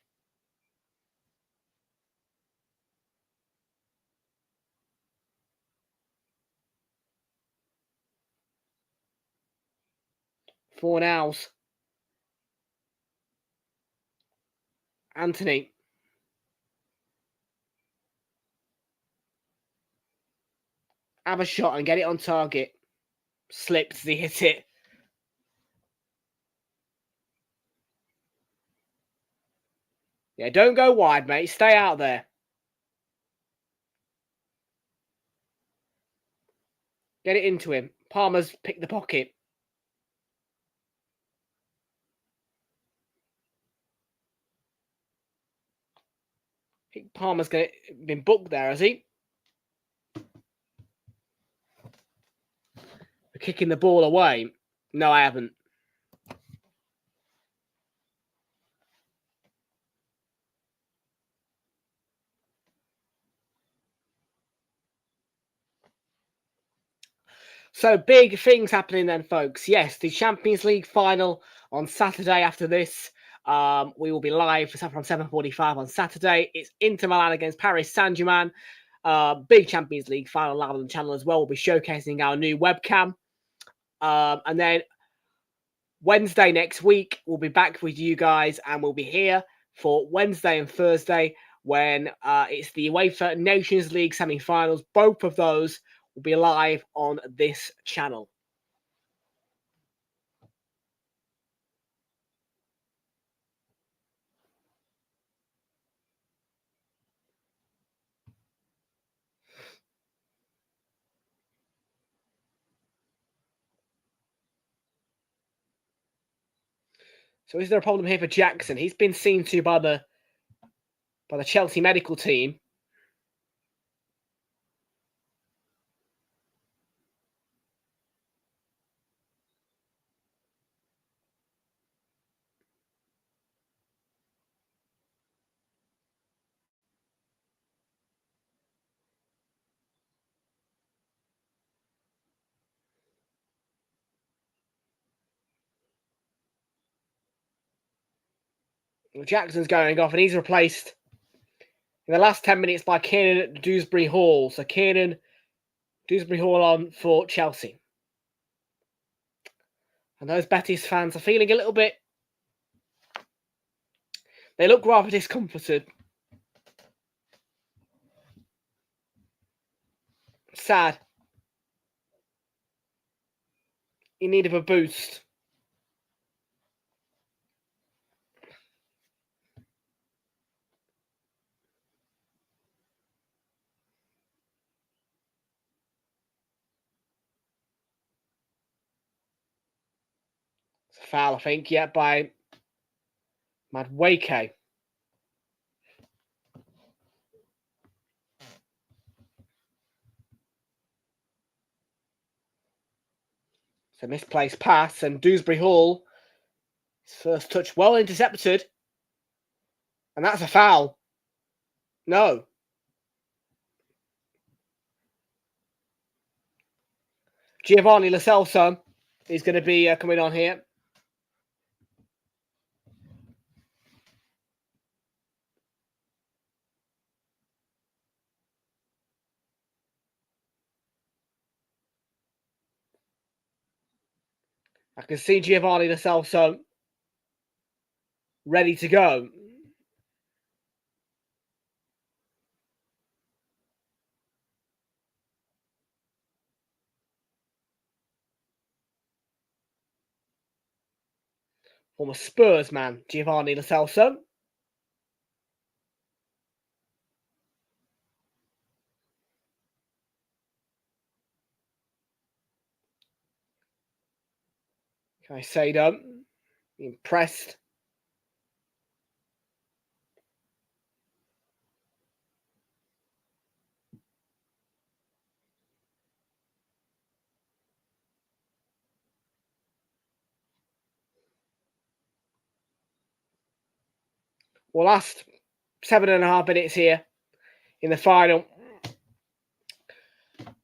Four nows. Anthony. Have a shot and get it on target. Slips, he hit it. Yeah, don't go wide, mate. Stay out there. Get it into him. Palmer's picked the pocket. I think Palmer's been booked there, has he? We're kicking the ball away. No, I haven't. So big things happening then, folks. Yes, the Champions League final on Saturday after this. We will be live from 7:45 on Saturday. It's Inter Milan against Paris Saint-Germain. Big Champions League final live on the channel as well. We'll be showcasing our new webcam. And then Wednesday next week, we'll be back with you guys, and we'll be here for Wednesday and Thursday when it's the UEFA Nations League semi-finals. Both of those will be live on this channel. So is there a problem here for Jackson? He's been seen to by the Chelsea medical team. Jackson's going off, and he's replaced in the last 10 minutes by Kiernan Dewsbury-Hall. So Kiernan Dewsbury-Hall on for Chelsea. And those Betis fans are feeling a little bit... They look rather discomforted. Sad. In need of a boost. It's a foul, I think, yeah, by Madueke. It's a misplaced pass, and Dewsbury-Hall, his first touch, well intercepted. And that's a foul. No. Giovanni Lo Celso is going to be coming on here. I can see Giovanni Lo Celso ready to go. Former Spurs man, Giovanni Lo Celso. Can I say though? Impressed. Well, last 7.5 minutes here in the final.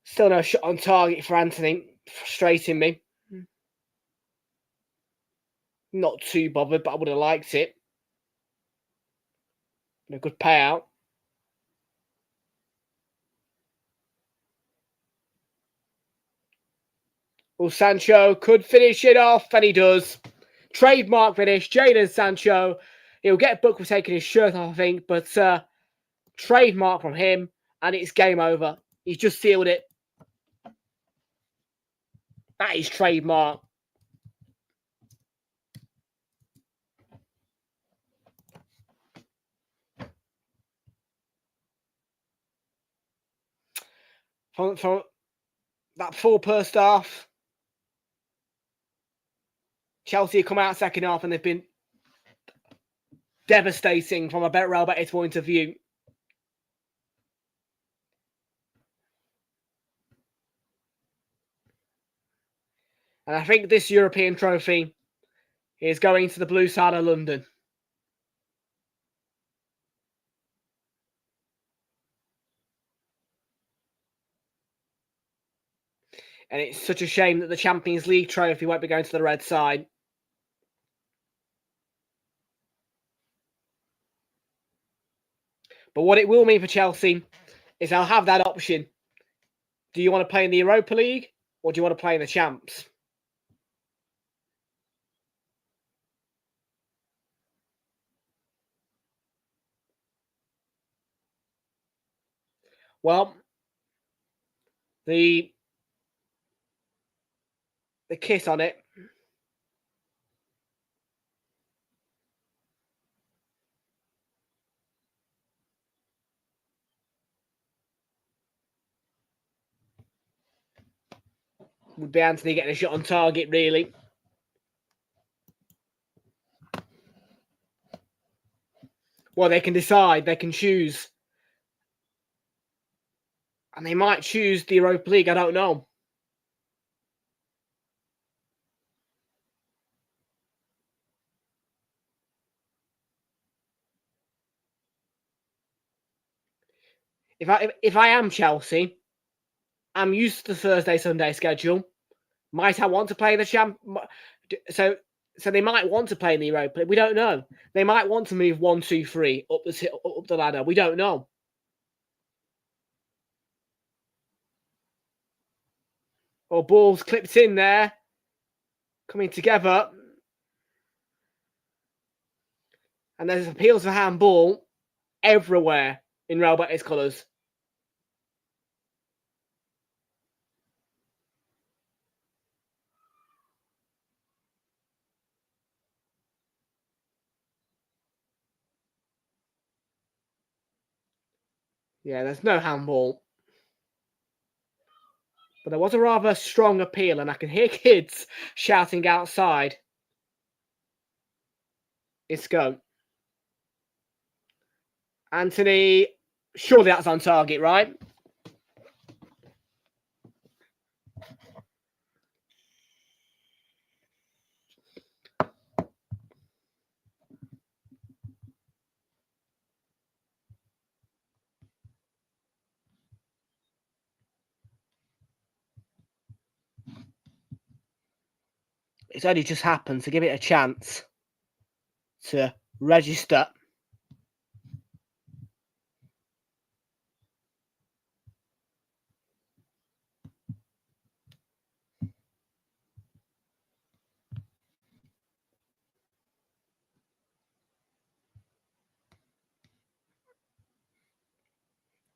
Still no shot on target for Anthony. Frustrating me. Not too bothered, but I would have liked it. A good payout. Well, Sancho could finish it off, and he does. Trademark finish, Jadon Sancho. He'll get booked for taking his shirt off, I think, but trademark from him, and it's game over. He's just sealed it. That is trademark. From that full first half, Chelsea come out second half, and they've been devastating from a Real Betis point of view. And I think this European trophy is going to the blue side of London. And it's such a shame that the Champions League trophy won't be going to the red side. But what it will mean for Chelsea is they'll have that option. Do you want to play in the Europa League or do you want to play in the Champs? Well, the kiss on it would be Anthony getting a shot on target, really. Well, they can decide, they can choose. And they might choose the Europa League, I don't know. If I am Chelsea, I'm used to the Thursday, Sunday schedule. Might I want to play the champ? So they might want to play in the Europa. We don't know. They might want to move 1, 2, 3 up the ladder. We don't know. Or balls clipped in there, coming together, and there's appeals for handball everywhere in Real Betis colours. Yeah, there's no handball. But there was a rather strong appeal, and I can hear kids shouting outside. It's go. Anthony, surely that's on target, right? It's only just happened to give it a chance to register.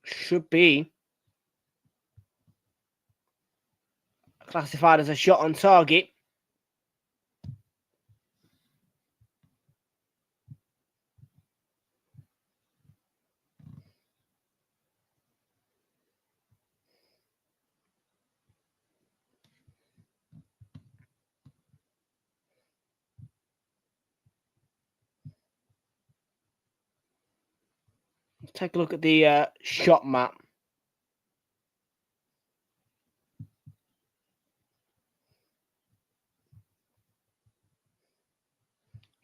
should be classified as a shot on target. Let's take a look at the shot map.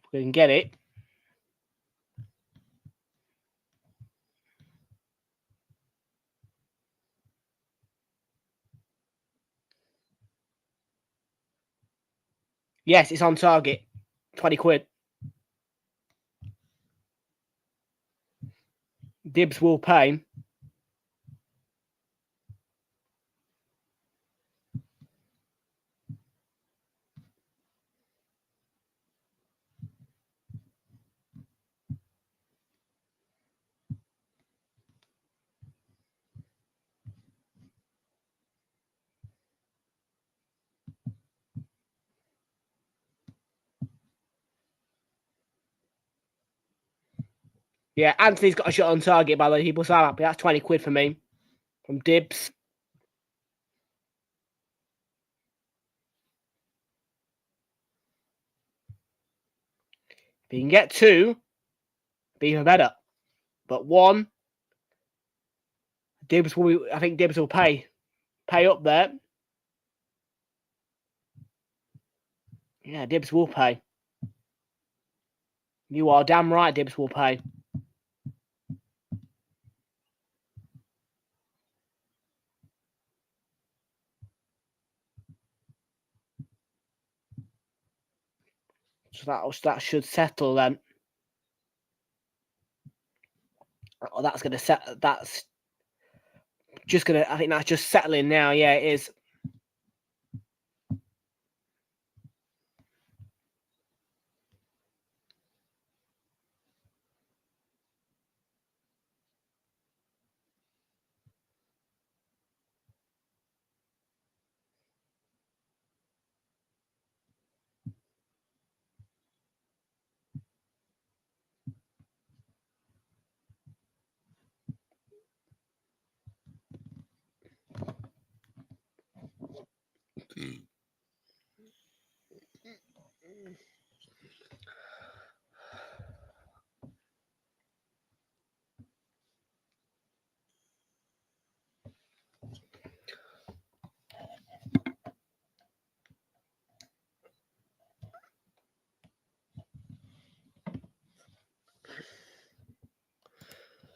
If we can get it. Yes, it's on target. 20 quid. Dibs will pay. Yeah, Anthony's got a shot on target, by the way. People say happy. That's 20 quid for me from Dibs. If you can get 2, be even better. But 1, Dibs will. I think Dibs will pay up there. Yeah, Dibs will pay. You are damn right, Dibs will pay. So that should settle then. Oh, that's gonna set. That's just gonna. I think that's just settling now. Yeah, it is.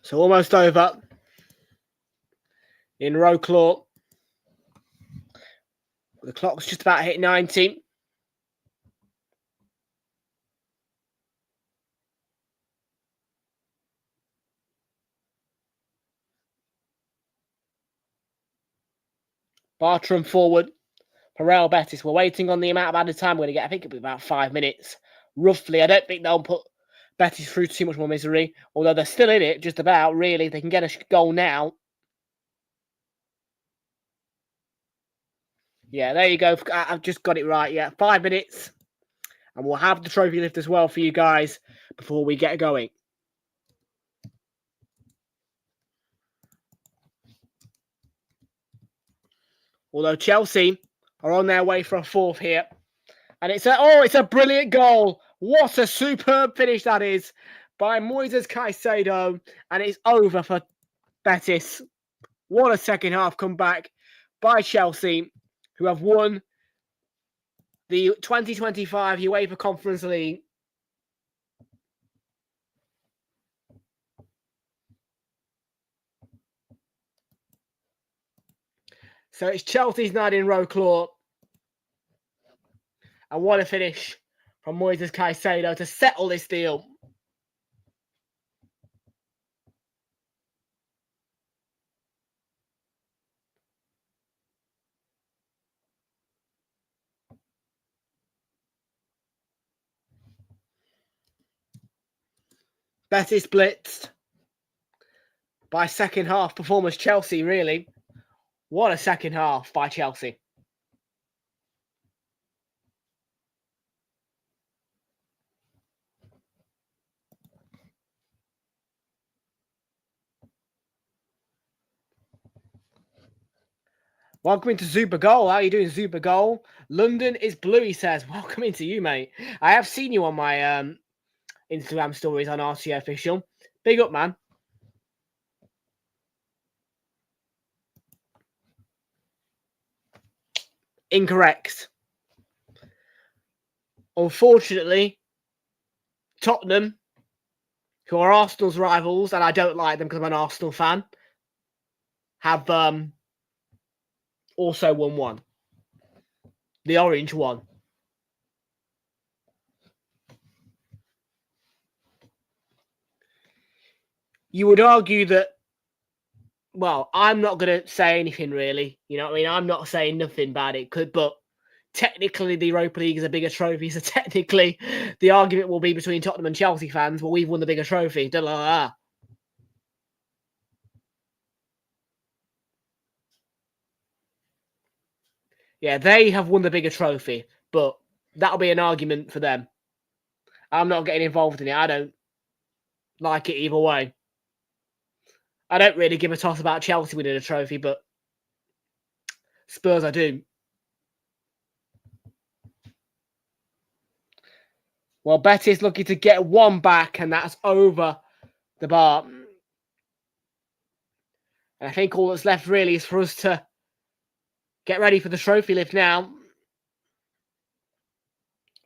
So almost over in row claw. The clock's just about hit 90. Bartram forward. Real Betis. We're waiting on the amount of added time we're going to get. I think it'll be about 5 minutes, roughly. I don't think they'll put Betis through too much more misery, although they're still in it, just about, really. They can get a goal now. Yeah, there you go. I've just got it right. Yeah, 5 minutes. And we'll have the trophy lift as well for you guys before we get going. Although Chelsea are on their way for a 4th here. And it's a brilliant goal. What a superb finish that is by Moises Caicedo. And it's over for Betis. What a second half comeback by Chelsea, who have won the 2025 UEFA Conference League. So it's Chelsea's night in row claw. And what a finish from Moises Caicedo to settle this deal. Betis blitzed. by second half performance, Chelsea, really. What a second half by Chelsea. Welcome into Zuba Goal. How are you doing, Zuba Goal? London is blue, he says. Welcome into you, mate. I have seen you on my Instagram stories on RCO Official. Big up, man. Incorrect. Unfortunately, Tottenham, who are Arsenal's rivals, and I don't like them because I'm an Arsenal fan, have also won one. The orange one. You would argue that, well, I'm not going to say anything really. You know what I mean? I'm not saying nothing about it, but technically the Europa League is a bigger trophy, so technically the argument will be between Tottenham and Chelsea fans, well, we've won the bigger trophy. Da, da, da. Yeah, they have won the bigger trophy, but that'll be an argument for them. I'm not getting involved in it. I don't like it either way. I don't really give a toss about Chelsea winning a trophy, but Spurs I do. Well, Betis looking to get one back, and that's over the bar. And I think all that's left really is for us to get ready for the trophy lift now.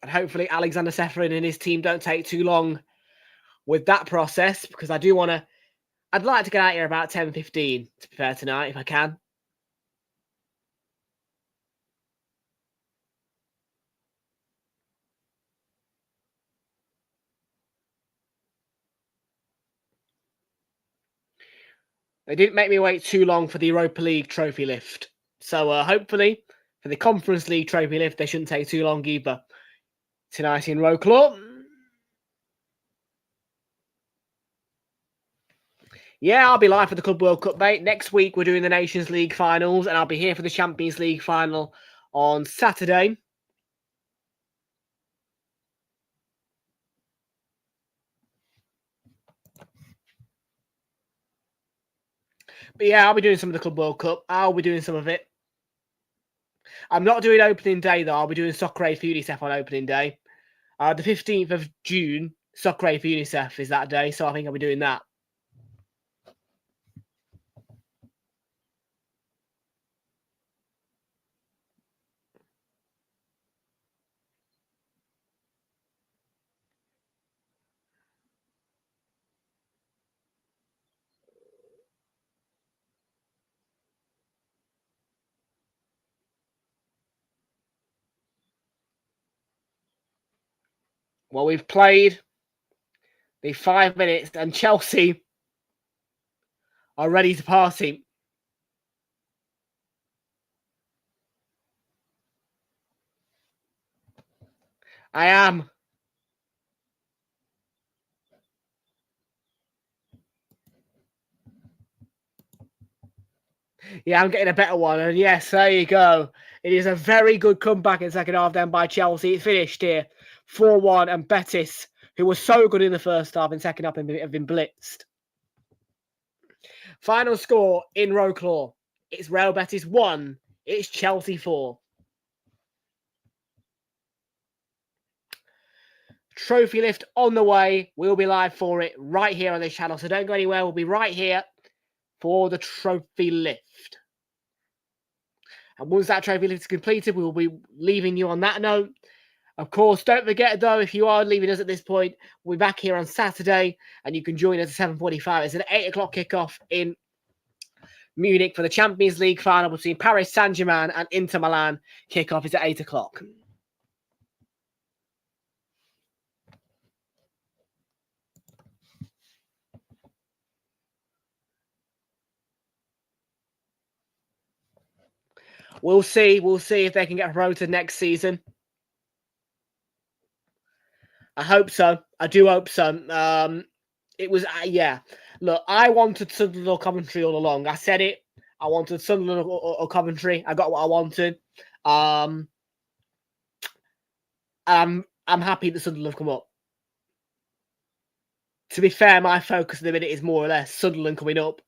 And hopefully Alexander Seferin and his team don't take too long with that process, because I do want to... I'd like to get out here about 10:15, to be fair, tonight, if I can. They didn't make me wait too long for the Europa League trophy lift. So hopefully, for the Conference League trophy lift, they shouldn't take too long either. Tonight in Roclaw. Yeah, I'll be live for the Club World Cup, mate. Next week, we're doing the Nations League finals, and I'll be here for the Champions League final on Saturday. But yeah, I'll be doing some of the Club World Cup. I'll be doing some of it. I'm not doing opening day, though. I'll be doing Soccer Aid for UNICEF on opening day. The 15th of June, Soccer Aid for UNICEF is that day, so I think I'll be doing that. Well, we've played the 5 minutes, and Chelsea are ready to party. I am. Yeah, I'm getting a better one. And yes, there you go. It is a very good comeback in second half then by Chelsea. It finished here 4-1, and Betis, who was so good in the first half, in second half have been blitzed. Final score in Roclaw. It's Real Betis 1. It's Chelsea 4. Trophy lift on the way. We'll be live for it right here on this channel. So don't go anywhere. We'll be right here for the trophy lift. And once that trophy lift is completed, we will be leaving you on that note. Of course, don't forget, though, if you are leaving us at this point, we'll be back here on Saturday, and you can join us at 7:45. It's an 8 o'clock kickoff in Munich for the Champions League final between Paris Saint-Germain and Inter Milan. Kickoff is at 8 o'clock. We'll see. We'll see if they can get promoted next season. I hope so. I do hope so. It was, yeah. Look, I wanted Sunderland or Coventry all along. I said it. I wanted Sunderland or Coventry. I got what I wanted. I'm happy that Sunderland have come up. To be fair, my focus at the minute is more or less Sunderland coming up.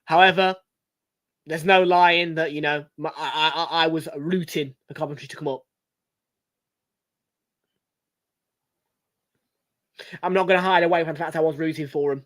However, there's no lying that, you know, I was rooting for Coventry to come up. I'm not going to hide away from the fact I was rooting for them.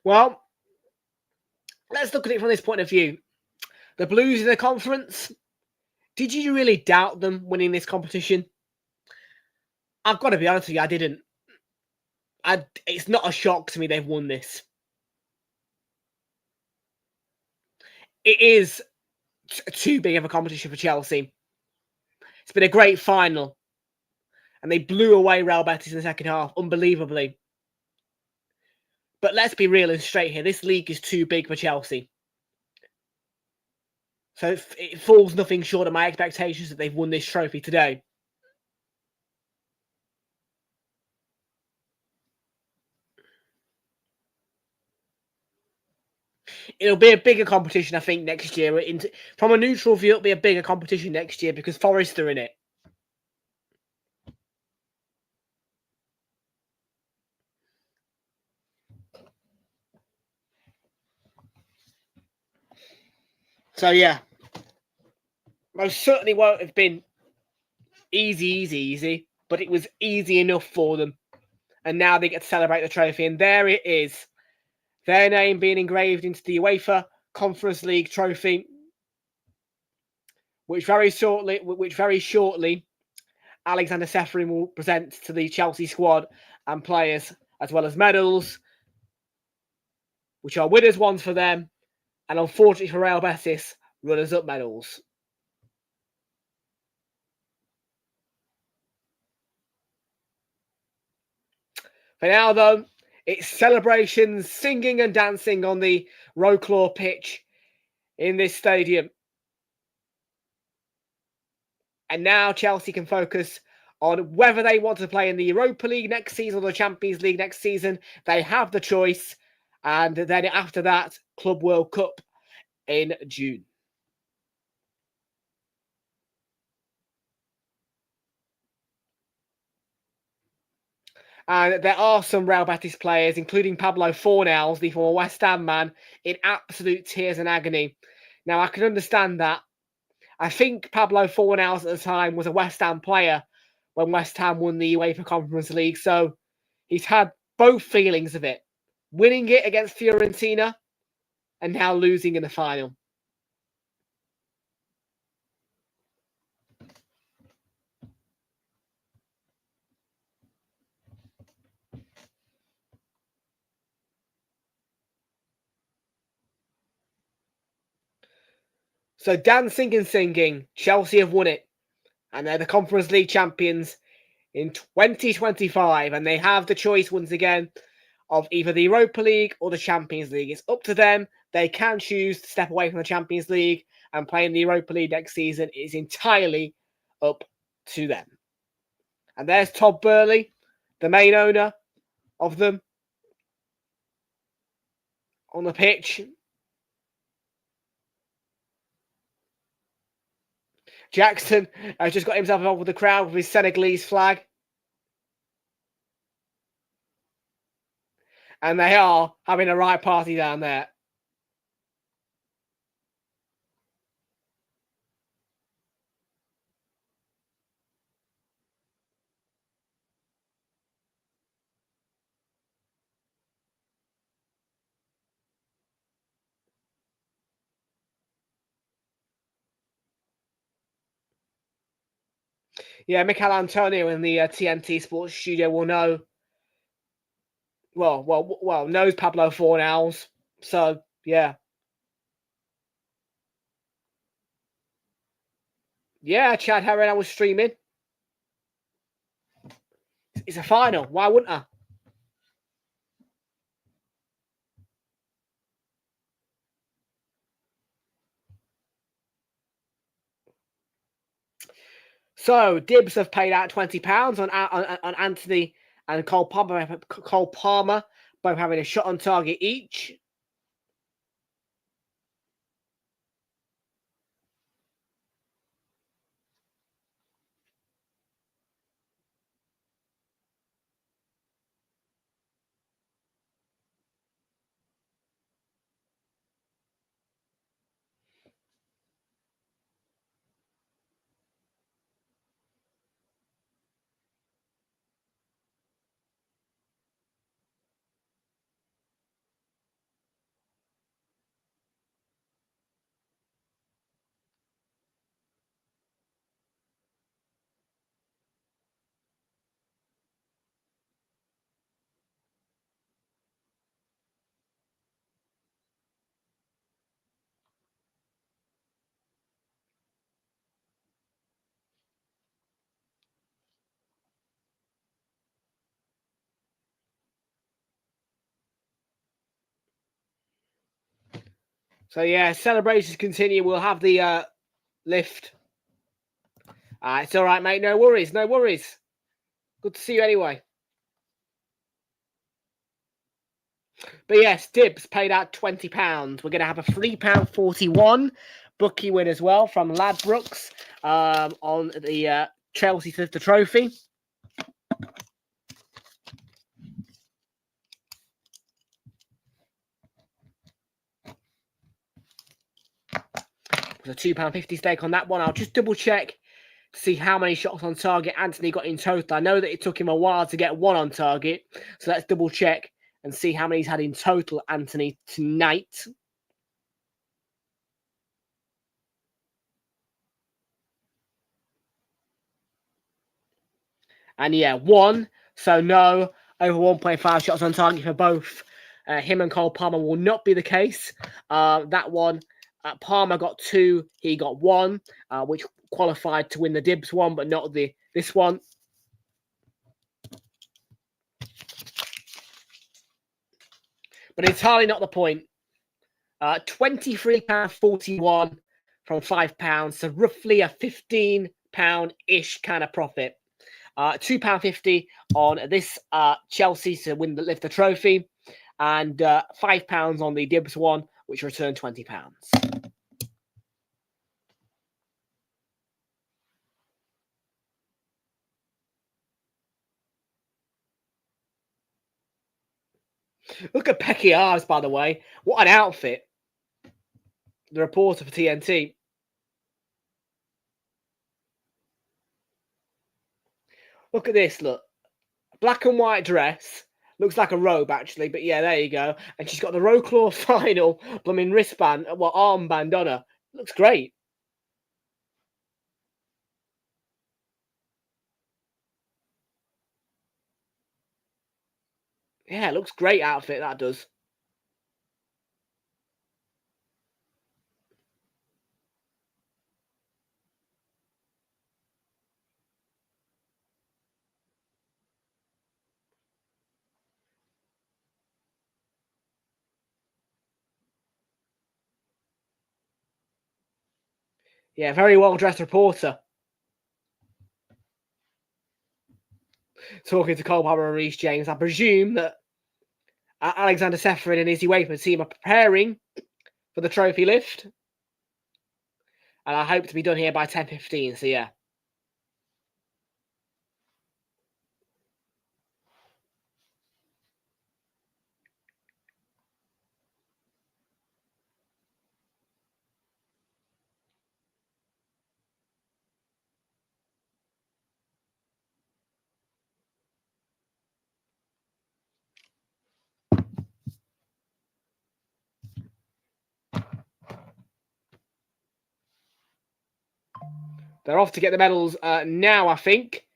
Well, let's look at it from this point of view. The Blues in the conference, did you really doubt them winning this competition? I've got to be honest with you, I didn't. It's not a shock to me they've won this. It is too big of a competition for Chelsea. It's been a great final. And they blew away Real Betis in the second half, unbelievably. But let's be real and straight here. This league is too big for Chelsea. So it falls nothing short of my expectations that they've won this trophy today. It'll be a bigger competition, I think, next year. From a neutral view, it'll be a bigger competition next year because Forest are in it. So, yeah. Most certainly won't have been easy, but it was easy enough for them. And now they get to celebrate the trophy. And there it is. Their name being engraved into the UEFA Conference League trophy, which very shortly Alexander Seferin will present to the Chelsea squad and players, as well as medals, which are winners' ones for them, and unfortunately for Real Betis, runners-up medals. For now, though, it's celebrations, singing and dancing on the Roclaw pitch in this stadium. And now Chelsea can focus on whether they want to play in the Europa League next season or the Champions League next season. They have the choice. And then after that, Club World Cup in June. And there are some Real Betis players, including Pablo Fornals, the former West Ham man, in absolute tears and agony. Now, I can understand that. I think Pablo Fornals at the time was a West Ham player when West Ham won the UEFA Conference League. So he's had both feelings of it. Winning it against Fiorentina and now losing in the final. So dancing and singing, Chelsea have won it. And they're the Conference League champions in 2025. And they have the choice once again of either the Europa League or the Champions League. It's up to them. They can choose to step away from the Champions League and play in the Europa League next season. It is entirely up to them. And there's Todd Burley, the main owner of them, on the pitch. Jackson has just got himself involved with the crowd with his Senegalese flag. And they are having a right party down there. Yeah, Michael Antonio in the TNT Sports Studio will know. Well, knows Pablo Fornals. So, yeah. Yeah, Chad Herron, I was streaming. It's a final. Why wouldn't I? So Dibs have paid out £20 on Anthony and Cole Palmer. Cole Palmer both having a shot on target each. So yeah, celebrations continue. We'll have the lift. It's all right, mate. No worries. No worries. Good to see you anyway. But yes, Dibs paid out £20. We're going to have a £3.41 bookie win as well from Ladbrokes on the Chelsea Sister Trophy. There's a £2.50 stake on that one. I'll just double check to see how many shots on target Anthony got in total. I know that it took him a while to get one on target, so let's double check and see how many he's had in total, Anthony, tonight. And yeah, one. So no, over 1.5 shots on target for both him and Cole Palmer will not be the case. That one, Palmer got 2, he got 1, which qualified to win the Dibs one, but not this one. But entirely not the point. £23.41 from £5, so roughly a £15-ish kind of profit. £2.50 on this Chelsea to lift the trophy, and £5 on the Dibs one, which returned £20. Look at Becky Arves, by the way. What an outfit. The reporter for TNT. Look at this, look. Black and white dress. Looks like a robe, actually. But yeah, there you go. And she's got the Roclaw final blooming wristband, armband on her. Looks great. Yeah, it looks great outfit, that does. Yeah, very well-dressed reporter. Talking to Cole Palmer and Reece James. I presume that Alexander Seferin and Izzy Wakeman team are preparing for the trophy lift. And I hope to be done here by 10:15, so yeah. They're off to get the medals now, I think.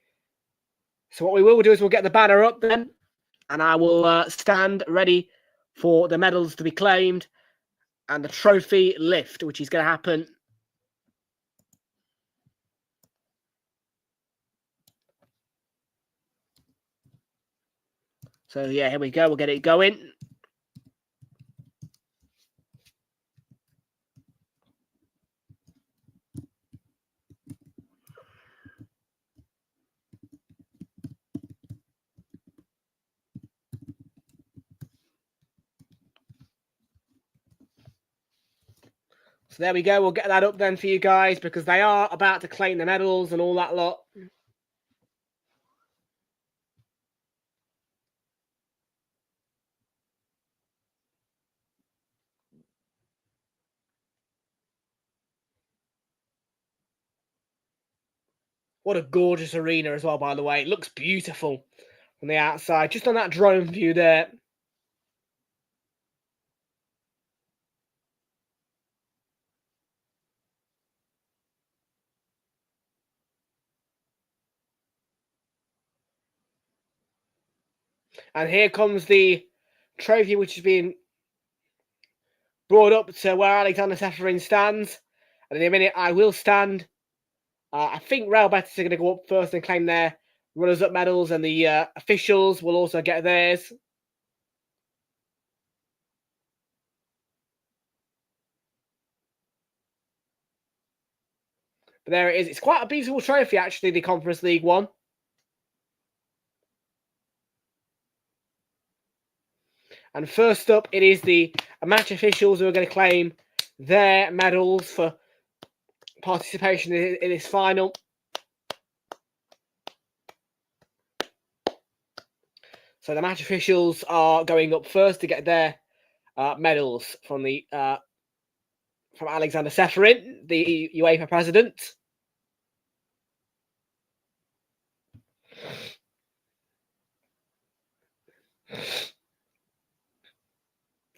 So what we will do is we'll get the banner up then, and I will stand ready for the medals to be claimed and the trophy lift, which is going to happen So yeah, here we go. We'll get it going. So there we go. We'll get that up then for you guys because they are about to claim the medals and all that lot. What a gorgeous arena as well, by the way. It looks beautiful from the outside, just on that drone view there. And here comes the trophy, which is being brought up to where Alexander Seferin stands. And in a minute, I will stand. I think Real Betis are going to go up first and claim their runners-up medals, and the officials will also get theirs. But there it is. It's quite a beautiful trophy, actually, the Conference League one. And first up, it is the match officials who are going to claim their medals for participation in this final. So the match officials are going up first to get their medals from the from Alexander Seferin, the UEFA president.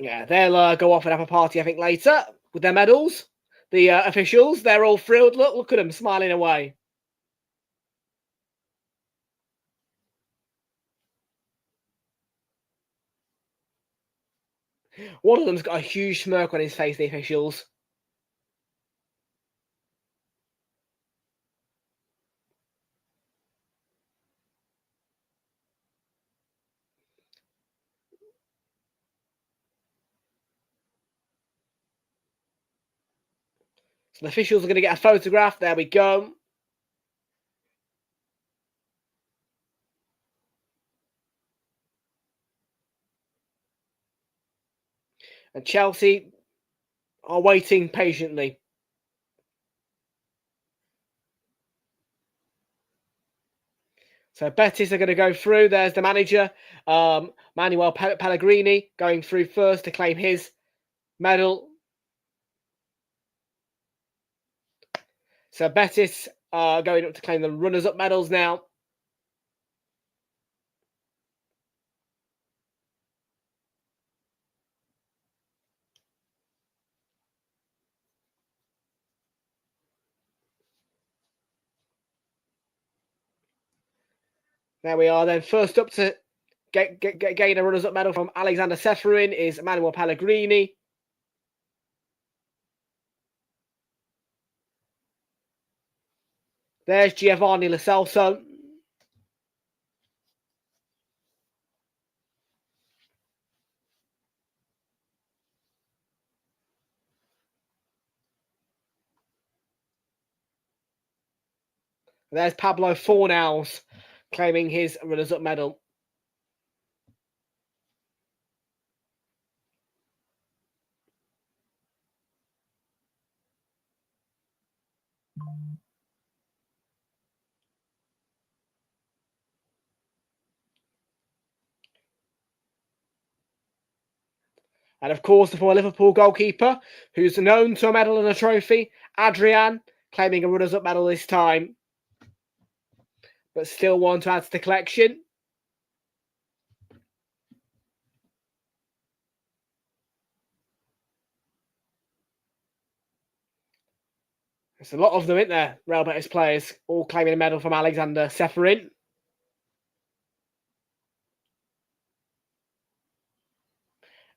Yeah, they'll go off and have a party, I think, later with their medals. The officials, they're all thrilled. Look at them smiling away. One of them's got a huge smirk on his face, the officials. So the officials are going to get a photograph. There we go. And Chelsea are waiting patiently. So Betis are going to go through. There's the manager, Manuel Pellegrini, going through first to claim his medal. So Betis are going up to claim the runners-up medals now. There we are then. First up to gain a runners-up medal from Alexander Seferin is Manuel Pellegrini. There's Giovanni Lo Celso. There's Pablo Fornals claiming his runners-up medal. And of course, the former Liverpool goalkeeper, who's known to a medal and a trophy, Adrian, claiming a runners-up medal this time. But still one to add to the collection. There's a lot of them, isn't there? Real Betis players all claiming a medal from Alexander Seferin.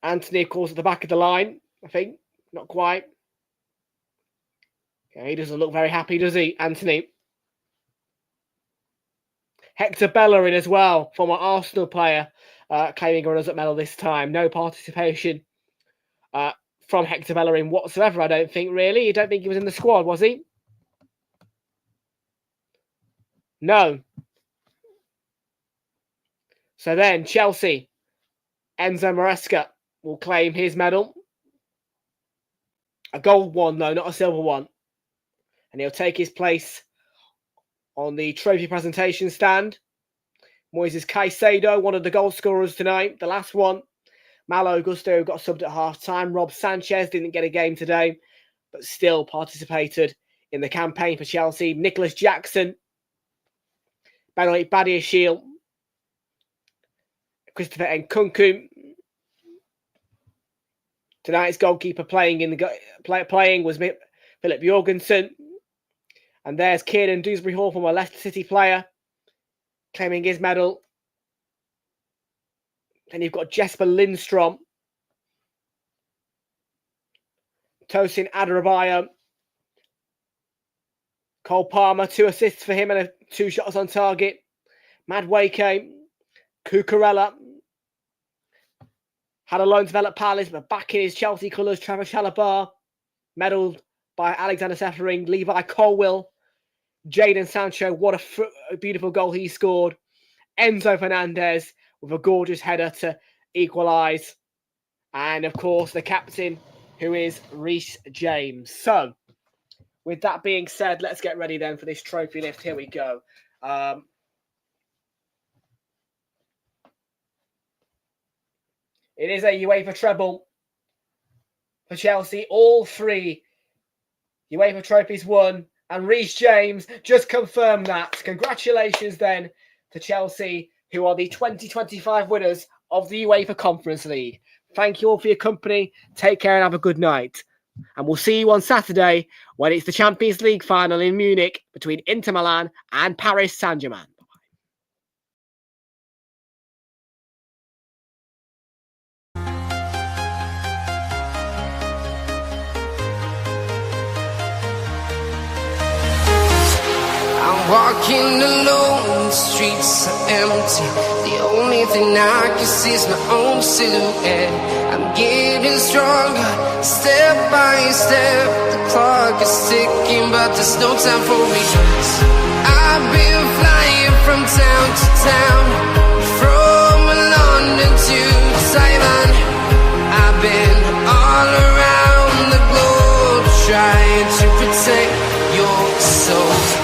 Anthony, of course, at the back of the line, I think. Not quite. Yeah, he doesn't look very happy, does he, Anthony? Hector Bellerin as well, former Arsenal player, claiming a runners-up medal this time. No participation from Hector Bellerin whatsoever, I don't think, really. You don't think he was in the squad, was he? No. So then, Chelsea, Enzo Maresca will claim his medal. A gold one, though, not a silver one. And he'll take his place on the trophy presentation stand. Moises Caicedo, one of the goal scorers tonight, the last one. Malo Gusto got subbed at half-time. Rob Sanchez didn't get a game today, but still participated in the campaign for Chelsea. Nicholas Jackson, Benoit Badiashile, Christopher Nkunku. Tonight's goalkeeper playing was Philip Jorgensen. And there's Kieran Dewsbury Hall, from a Leicester City player, claiming his medal. Then you've got Jesper Lindstrom, Tosin Adarabioyo, Cole Palmer, 2 assists for him and 2 shots on target. Madueke, Cucurella, had a loan spell at Palace, but back in his Chelsea colours. Trevor Chalobah, medalled by Alexander Seffering. Levi Colwill, Jadon Sancho, what a beautiful goal he scored. Enzo Fernandez with a gorgeous header to equalise. And, of course, the captain, who is Reece James. So, with that being said, let's get ready then for this trophy lift. Here we go. It is a UEFA treble for Chelsea. All 3 UEFA trophies won. And Reece James just confirmed that. Congratulations then to Chelsea, who are the 2025 winners of the UEFA Conference League. Thank you all for your company. Take care and have a good night. And we'll see you on Saturday when it's the Champions League final in Munich between Inter Milan and Paris Saint-Germain. Walking alone, the streets are empty. The only thing I can see is my own silhouette. I'm getting stronger, step by step. The clock is ticking, but there's no time for regrets. I've been flying from town to town, from London to Taiwan. I've been all around the globe, trying to protect your soul.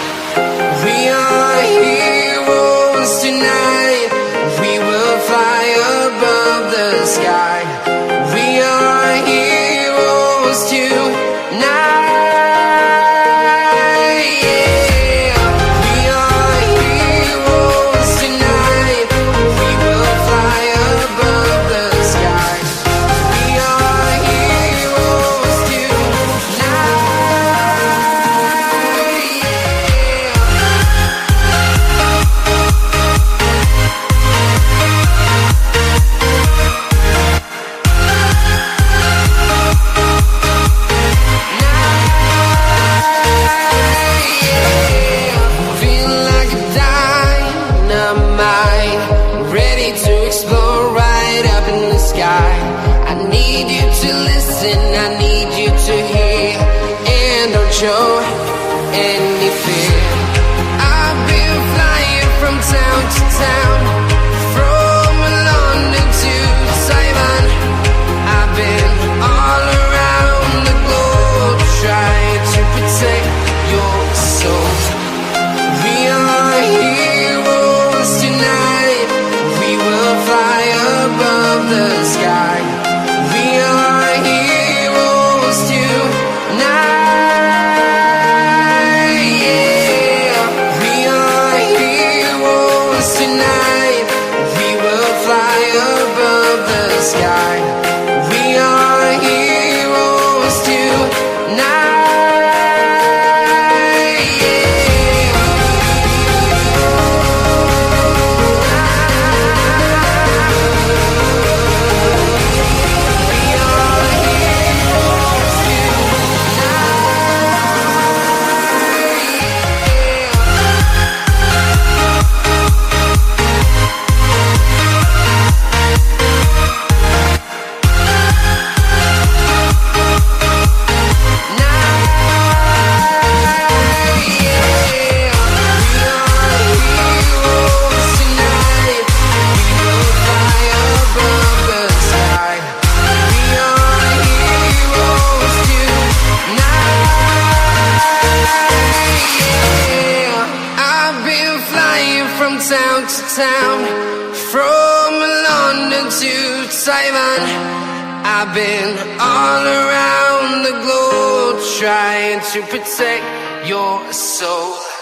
We are heroes tonight. We will fly above the sky. We are heroes tonight. Yeah. We are heroes tonight. We will fly above the sky. We are heroes tonight. Show any fear. I've been flying from town to town, from London to Taiwan. I've been all around the globe, trying to protect your soul. We are heroes tonight. We will fly above the sky. We are heroes tonight. town, from London to Taiwan. I've been all around the globe trying to protect your soul.